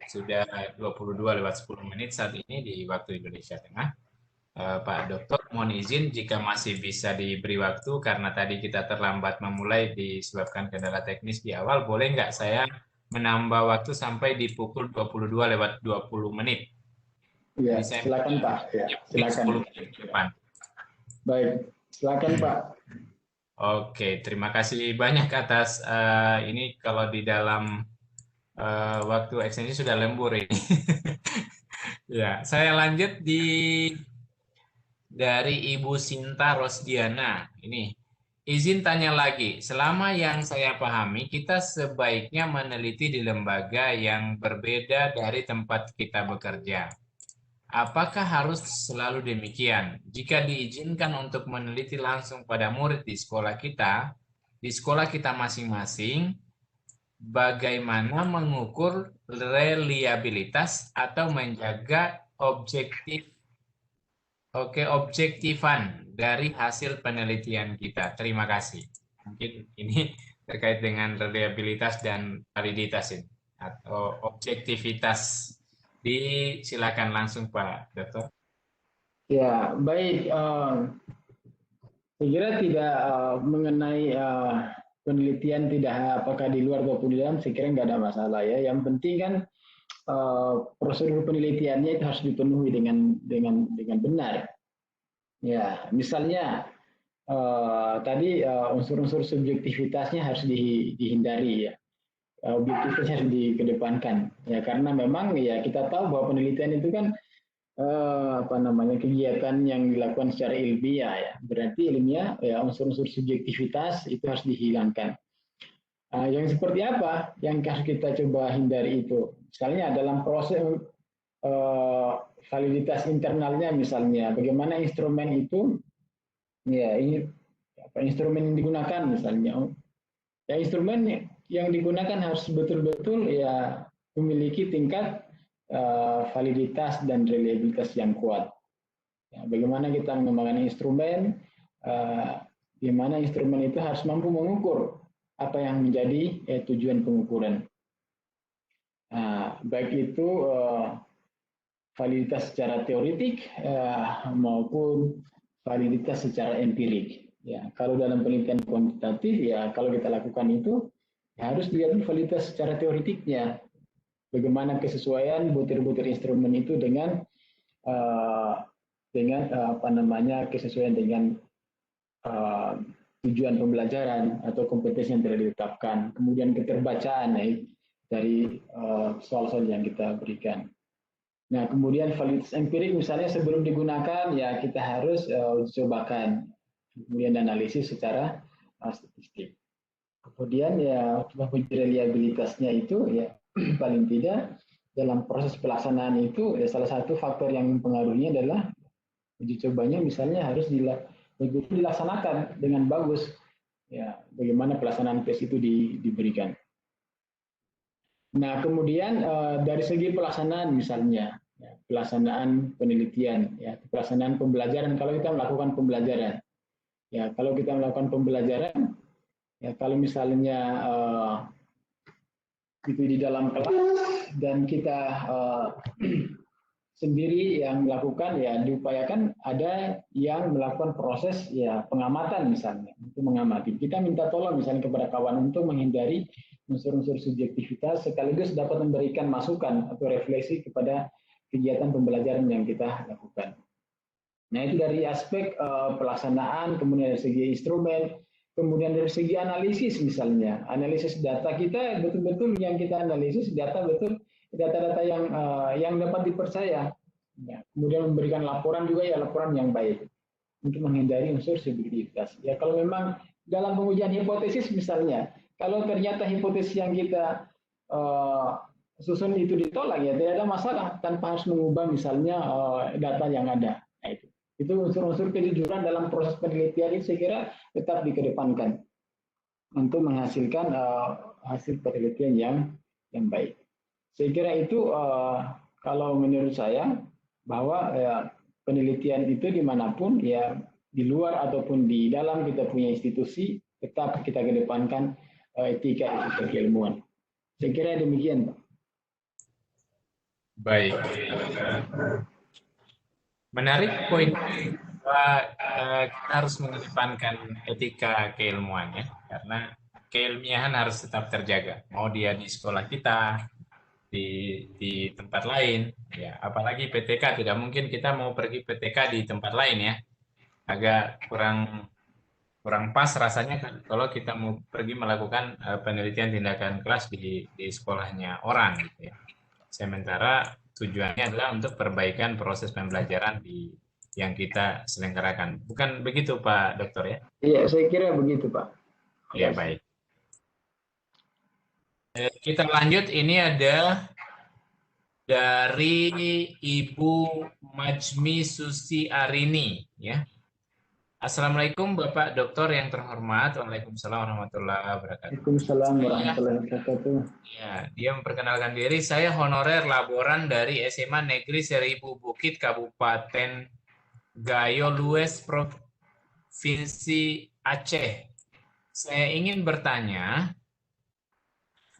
sudah 22:10 saat ini di waktu Indonesia Tengah. Pak Dokter, mohon izin jika masih bisa diberi waktu karena tadi kita terlambat memulai disebabkan kendala teknis di awal, boleh nggak saya menambah waktu sampai di pukul 22:20. Ya, Jadi saya silakan Pak. Ya, silakan. 10 menit ke depan. Baik, silakan Pak. Oke, terima kasih banyak atas ini kalau di dalam waktu ekstensi sudah lembur ini. Ya, saya lanjut dari Ibu Sinta Rosdiana. Ini izin tanya lagi. Selama yang saya pahami, kita sebaiknya meneliti di lembaga yang berbeda dari tempat kita bekerja. Apakah harus selalu demikian? Jika diizinkan untuk meneliti langsung pada murid di sekolah kita masing-masing, bagaimana mengukur reliabilitas atau menjaga objektifan dari hasil penelitian kita? Terima kasih. Mungkin ini terkait dengan reliabilitas dan validitas ini, atau objektivitas. Silakan langsung Pak Dokter. Ya, baik. Saya kira tidak mengenai penelitian tidak apakah di luar maupun di dalam, saya kira nggak ada masalah ya. Yang penting kan prosedur penelitiannya itu harus dipenuhi dengan benar. Ya, misalnya tadi unsur-unsur subjektivitasnya harus dihindari ya. Objektivitasnya harus dikedepankan ya, karena memang ya kita tahu bahwa penelitian itu kan kegiatan yang dilakukan secara ilmiah ya, berarti ilmiah ya unsur-unsur subjektivitas itu harus dihilangkan. Yang seperti apa yang harus kita coba hindari itu, misalnya dalam proses validitas internalnya, misalnya bagaimana instrumen itu ya, ini apa instrumen yang digunakan misalnya ya, instrumen yang digunakan harus betul-betul ya memiliki tingkat validitas dan reliabilitas yang kuat. Ya, bagaimana kita mengembangkan instrumen, di mana instrumen itu harus mampu mengukur apa yang menjadi tujuan pengukuran. Baik itu validitas secara teoritik maupun validitas secara empirik. Ya, kalau dalam penelitian kuantitatif ya kalau kita lakukan itu ya harus dilihat validitas secara teoritiknya. Bagaimana kesesuaian butir-butir instrumen itu dengan kesesuaian dengan tujuan pembelajaran atau kompetensi yang telah ditetapkan, kemudian keterbacaan dari soal-soal yang kita berikan. Nah, kemudian validitas empirik misalnya sebelum digunakan ya kita harus cobakan, kemudian analisis secara statistik. Kemudian ya reliabilitasnya itu ya paling tidak dalam proses pelaksanaan itu ya, salah satu faktor yang mempengaruhinya adalah uji cobanya misalnya harus dilaksanakan dengan bagus. Ya, bagaimana pelaksanaan tes itu diberikan. Nah, kemudian dari segi pelaksanaan misalnya ya, pelaksanaan penelitian, ya, pelaksanaan pembelajaran kalau kita melakukan pembelajaran. Ya, kalau kita melakukan pembelajaran, ya kalau misalnya itu di dalam kelas dan kita sendiri yang melakukan ya diupayakan ada yang melakukan proses ya pengamatan misalnya untuk mengamati. Kita minta tolong misalnya kepada kawan untuk menghindari unsur-unsur subjektivitas sekaligus dapat memberikan masukan atau refleksi kepada kegiatan pembelajaran yang kita lakukan. Nah, itu dari aspek pelaksanaan, kemudian dari segi instrumen, kemudian dari segi analisis misalnya. Analisis data kita betul-betul yang kita analisis data-data yang dapat dipercaya. Ya, kemudian memberikan laporan juga ya laporan yang baik untuk menghindari unsur subjektivitas. Ya, kalau memang dalam pengujian hipotesis misalnya, kalau ternyata hipotesis yang kita susun itu ditolak ya tidak ada masalah tanpa harus mengubah misalnya data yang ada. Nah, itu unsur-unsur kejujuran dalam proses penelitian ini saya kira tetap dikedepankan untuk menghasilkan hasil penelitian yang baik. Saya kira itu kalau menurut saya bahwa penelitian itu dimanapun ya di luar ataupun di dalam kita punya institusi tetap kita kedepankan etika keilmuan. Saya kira demikian, Pak. Baik. Menarik poin bahwa kita harus mengedepankan etika keilmuan ya, karena keilmiahan harus tetap terjaga. Mau dia di sekolah kita, di tempat lain, ya. Apalagi PTK, tidak mungkin kita mau pergi PTK di tempat lain ya. Agak kurang pas rasanya kan kalau kita mau pergi melakukan penelitian tindakan kelas di sekolahnya orang gitu ya. Sementara tujuannya adalah untuk perbaikan proses pembelajaran yang kita selenggarakan. Bukan begitu Pak Dokter ya? Iya, saya kira begitu Pak. Ya, baik. Kita lanjut, ini ada dari Ibu Majmi Susi Arini ya. Assalamualaikum Bapak Dokter yang terhormat. Waalaikumsalam warahmatullahi wabarakatuh. Waalaikumsalam warahmatullahi wabarakatuh. Ya, dia memperkenalkan diri. Saya honorer laboran dari SMA Negeri Seribu Bukit Kabupaten Gayo Lues Provinsi Aceh. Saya ingin bertanya,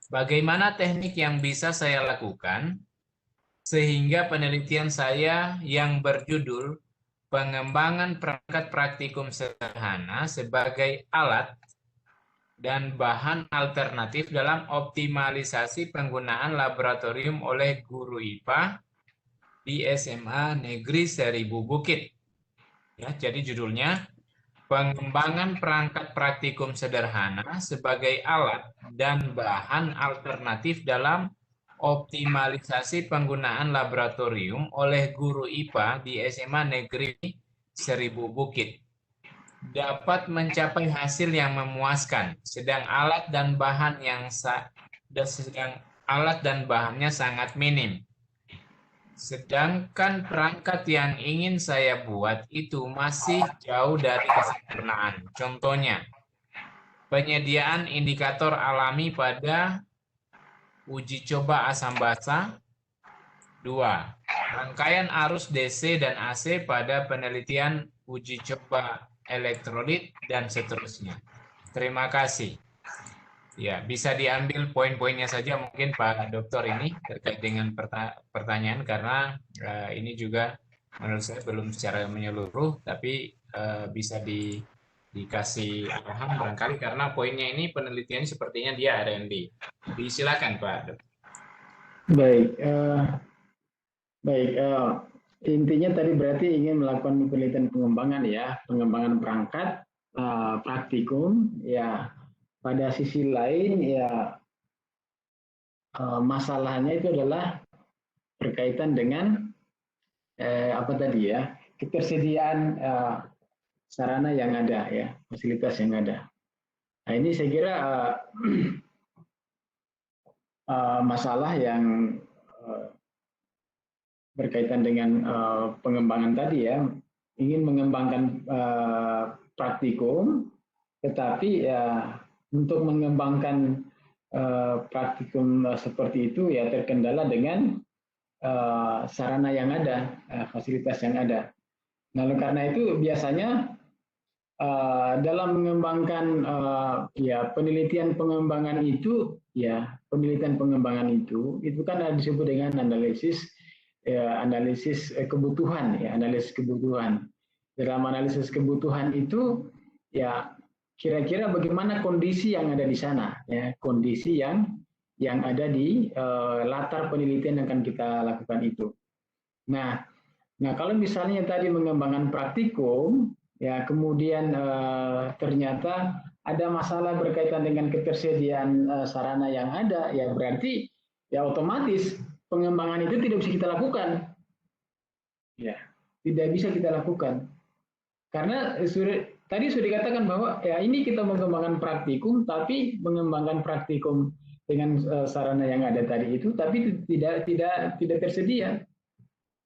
bagaimana teknik yang bisa saya lakukan sehingga penelitian saya yang berjudul pengembangan perangkat praktikum sederhana sebagai alat dan bahan alternatif dalam optimalisasi penggunaan laboratorium oleh guru IPA di SMA Negeri Seribu Bukit. Ya, jadi judulnya pengembangan perangkat praktikum sederhana sebagai alat dan bahan alternatif dalam optimalisasi penggunaan laboratorium oleh guru IPA di SMA Negeri Seribu Bukit. Dapat mencapai hasil yang memuaskan, sedang alat dan bahannya sangat minim. Sedangkan perangkat yang ingin saya buat itu masih jauh dari kesempurnaan. Contohnya, penyediaan indikator alami pada uji coba asam basa. 2. Rangkaian arus DC dan AC pada penelitian uji coba elektrolit dan seterusnya. Terima kasih. Ya, bisa diambil poin-poinnya saja mungkin Pak Dokter ini terkait dengan pertanyaan karena ini juga menurut saya belum secara menyeluruh, tapi bisa dikasih arahan barangkali karena poinnya ini penelitiannya sepertinya dia R&D. Silakan Pak Dokter. Baik, intinya tadi berarti ingin melakukan penelitian pengembangan ya, pengembangan perangkat praktikum ya. Pada sisi lain ya masalahnya itu adalah berkaitan dengan apa tadi ya, ketersediaan sarana yang ada ya, fasilitas yang ada. Nah ini saya kira masalah yang berkaitan dengan pengembangan tadi ya, ingin mengembangkan praktikum, tetapi ya untuk mengembangkan praktikum seperti itu ya terkendala dengan sarana yang ada, fasilitas yang ada. Nah, oleh karena itu biasanya dalam mengembangkan ya penelitian pengembangan itu kan disebut dengan analisis kebutuhan ya, analisis kebutuhan. Dalam analisis kebutuhan itu ya kira-kira bagaimana kondisi yang ada di sana ya, kondisi yang ada di latar penelitian yang akan kita lakukan itu. Nah kalau misalnya tadi mengembangkan praktikum ya, kemudian ternyata ada masalah berkaitan dengan ketersediaan sarana yang ada, ya berarti ya otomatis pengembangan itu tidak bisa kita lakukan. Ya, tidak bisa kita lakukan. Karena tadi sudah dikatakan bahwa ya ini kita mengembangkan praktikum, tapi mengembangkan praktikum dengan sarana yang ada tadi itu, tapi tidak tersedia.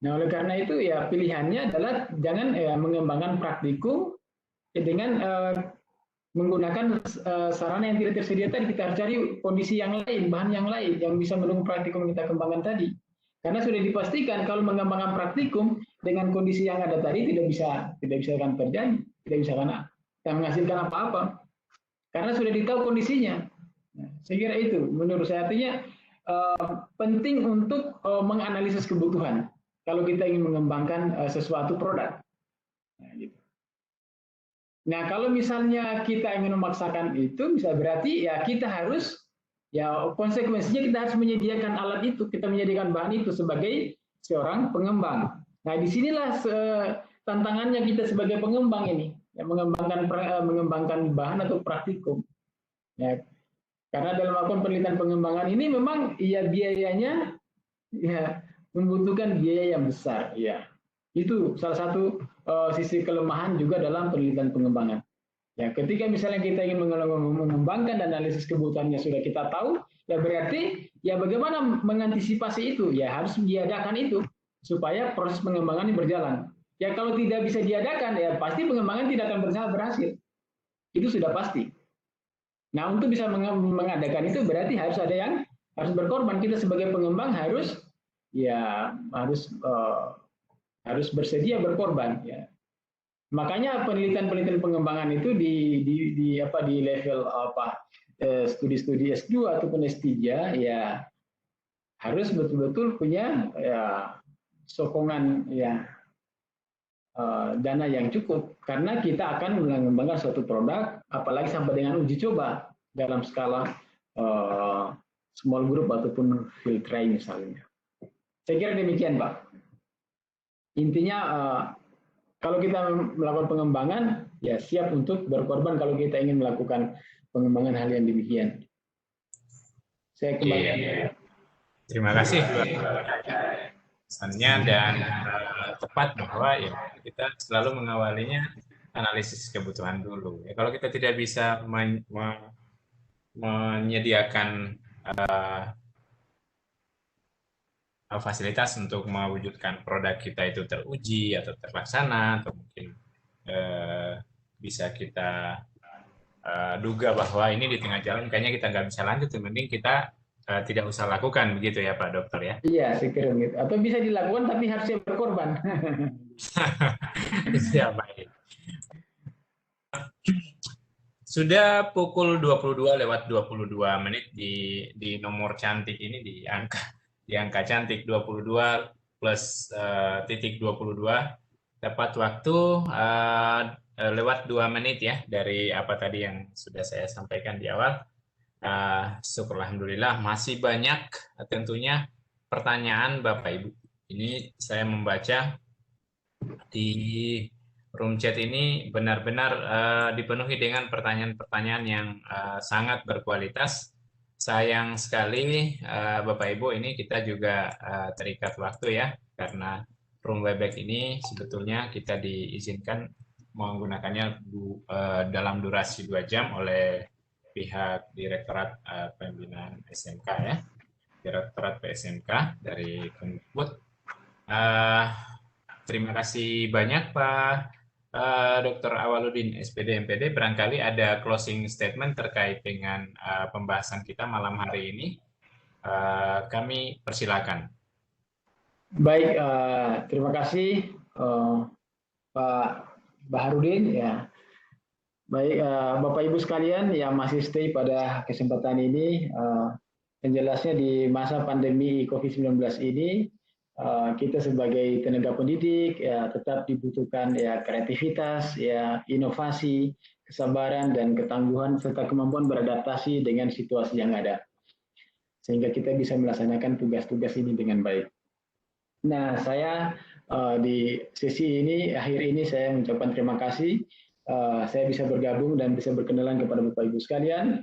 Nah, oleh karena itu ya pilihannya adalah jangan mengembangkan praktikum dengan menggunakan sarana yang tidak tersedia tadi. Kita harus cari kondisi yang lain, bahan yang lain yang bisa mendukung praktikum yang kita kembangkan tadi. Karena sudah dipastikan kalau mengembangkan praktikum dengan kondisi yang ada tadi tidak bisa akan terjadi, tidak bisa akan menghasilkan apa-apa. Karena sudah ditahu kondisinya. Saya kira itu menurut saya artinya penting untuk menganalisis kebutuhan kalau kita ingin mengembangkan sesuatu produk. Nah, gitu. Nah, kalau misalnya kita ingin memaksakan itu, bisa berarti ya kita harus, ya konsekuensinya kita harus menyediakan alat itu, kita menyediakan bahan itu sebagai seorang pengembang. Nah, disinilah tantangannya kita sebagai pengembang ini, ya, mengembangkan bahan atau praktikum. Ya, karena dalam melakukan penelitian pengembangan ini memang ya biayanya ya membutuhkan biaya yang besar, ya. Itu salah satu sisi kelemahan juga dalam penelitian pengembangan. Ya, ketika misalnya kita ingin mengembangkan dan analisis kebutuhannya sudah kita tahu, ya berarti ya bagaimana mengantisipasi itu? Ya harus diadakan itu supaya proses pengembangan ini berjalan. Ya kalau tidak bisa diadakan, ya pasti pengembangan tidak akan berhasil. Itu sudah pasti. Nah, untuk bisa mengadakan itu berarti harus ada yang harus berkorban. Kita sebagai pengembang harus bersedia berkorban, ya. Makanya penelitian pengembangan itu di level studi-studi S2 ataupun S3 ya harus betul-betul punya ya sokongan ya dana yang cukup, karena kita akan mengembangkan suatu produk apalagi sampai dengan uji coba dalam skala small group ataupun field trial misalnya. Saya kira demikian, Pak. Intinya kalau kita melakukan pengembangan, ya siap untuk berkorban kalau kita ingin melakukan pengembangan hal yang demikian. Saya kembali. Terima kasih pesannya dan tepat bahwa ya kita selalu mengawalinya analisis kebutuhan dulu. Ya, kalau kita tidak bisa menyediakan fasilitas untuk mewujudkan produk kita itu teruji atau terlaksana, atau mungkin bisa kita duga bahwa ini di tengah jalan kayaknya kita nggak bisa lanjut, mending kita tidak usah lakukan, begitu ya Pak Dokter ya? Iya, saya kira gitu. Atau bisa dilakukan tapi harus siap berkorban. Ya, baik. Sudah pukul 22:22 di nomor cantik ini, di angka cantik 22 plus titik 22, dapat waktu lewat 2 menit ya dari apa tadi yang sudah saya sampaikan di awal. Syukur alhamdulillah masih banyak tentunya pertanyaan Bapak Ibu. Ini saya membaca di room chat ini benar-benar dipenuhi dengan pertanyaan-pertanyaan yang sangat berkualitas. Sayang sekali Bapak Ibu, ini kita juga terikat waktu ya, karena room Webex ini sebetulnya kita diizinkan menggunakannya dalam durasi 2 jam oleh pihak Direktorat Pembinaan SMK ya, Direktorat PSMK dari Kemdikbud. Terima kasih banyak Pak Dr. Awaludin SPD MPD. Barangkali ada closing statement terkait dengan pembahasan kita malam hari ini. Kami persilakan. Baik, terima kasih Pak Baharudin ya. Baik, Bapak Ibu sekalian yang masih stay pada kesempatan ini, yang jelasnya di masa pandemi COVID-19 ini, kita sebagai tenaga pendidik ya tetap dibutuhkan ya kreativitas, ya inovasi, kesabaran dan ketangguhan serta kemampuan beradaptasi dengan situasi yang ada, sehingga kita bisa melaksanakan tugas-tugas ini dengan baik. Nah, saya di sesi ini, akhir ini saya mengucapkan terima kasih. Saya bisa bergabung dan bisa berkenalan kepada Bapak Ibu sekalian.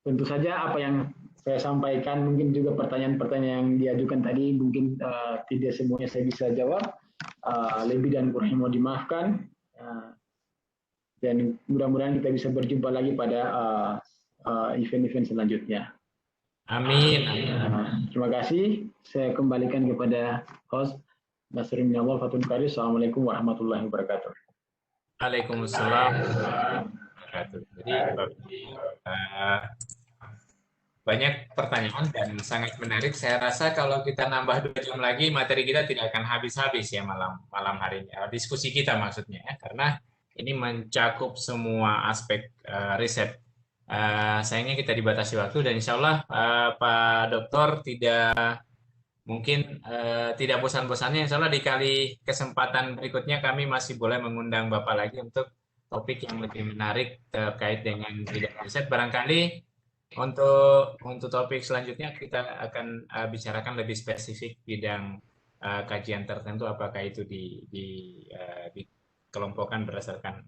Tentu saja apa yang saya sampaikan, mungkin juga pertanyaan-pertanyaan yang diajukan tadi, mungkin tidak semuanya saya bisa jawab. Lebih dan kurang mohon dimaafkan. Dan mudah-mudahan kita bisa berjumpa lagi pada event-event selanjutnya. Amin. Terima kasih. Saya kembalikan kepada host Nasrin Minawal Fatul Qari. Assalamualaikum warahmatullahi wabarakatuh. Waalaikumsalam. Jadi banyak pertanyaan dan sangat menarik. Saya rasa kalau kita nambah 2 jam lagi, materi kita tidak akan habis-habis ya malam hari ini. Diskusi kita maksudnya ya, karena ini mencakup semua aspek riset sayangnya kita dibatasi waktu dan insya Allah Pak Dokter tidak bosan-bosannya. Insya Allah di kali kesempatan berikutnya kami masih boleh mengundang Bapak lagi untuk topik yang lebih menarik terkait dengan bidang riset. Barangkali untuk topik selanjutnya kita akan bicarakan lebih spesifik bidang kajian tertentu, apakah itu dikelompokkan berdasarkan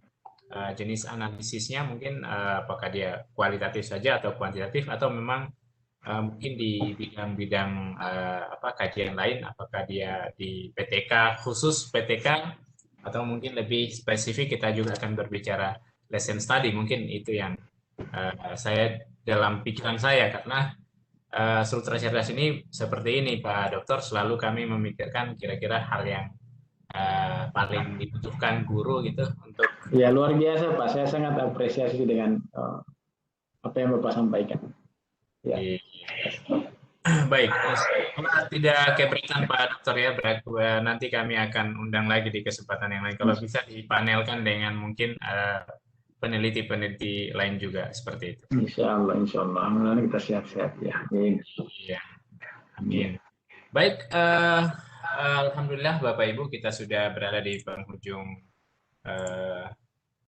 jenis analisisnya, mungkin apakah dia kualitatif saja atau kuantitatif, atau memang mungkin di bidang-bidang kajian lain, apakah dia di PTK, khusus PTK, atau mungkin lebih spesifik kita juga akan berbicara lesson study. Mungkin itu yang saya dalam pikiran saya, karena struktur cerdas ini seperti ini Pak Dokter, selalu kami memikirkan kira-kira hal yang paling dibutuhkan guru gitu untuk. Ya, luar biasa Pak, saya sangat apresiasi dengan apa yang Bapak sampaikan. Ya. Baik, tidak keberatan Pak Dokter ya, nanti kami akan undang lagi di kesempatan yang lain. Kalau bisa dipanelkan dengan mungkin peneliti-peneliti lain juga seperti itu. Insya Allah. Mudah-mudahan kita sehat-sehat ya. Amin. Iya, amin. Baik, Alhamdulillah Bapak Ibu, kita sudah berada di penghujung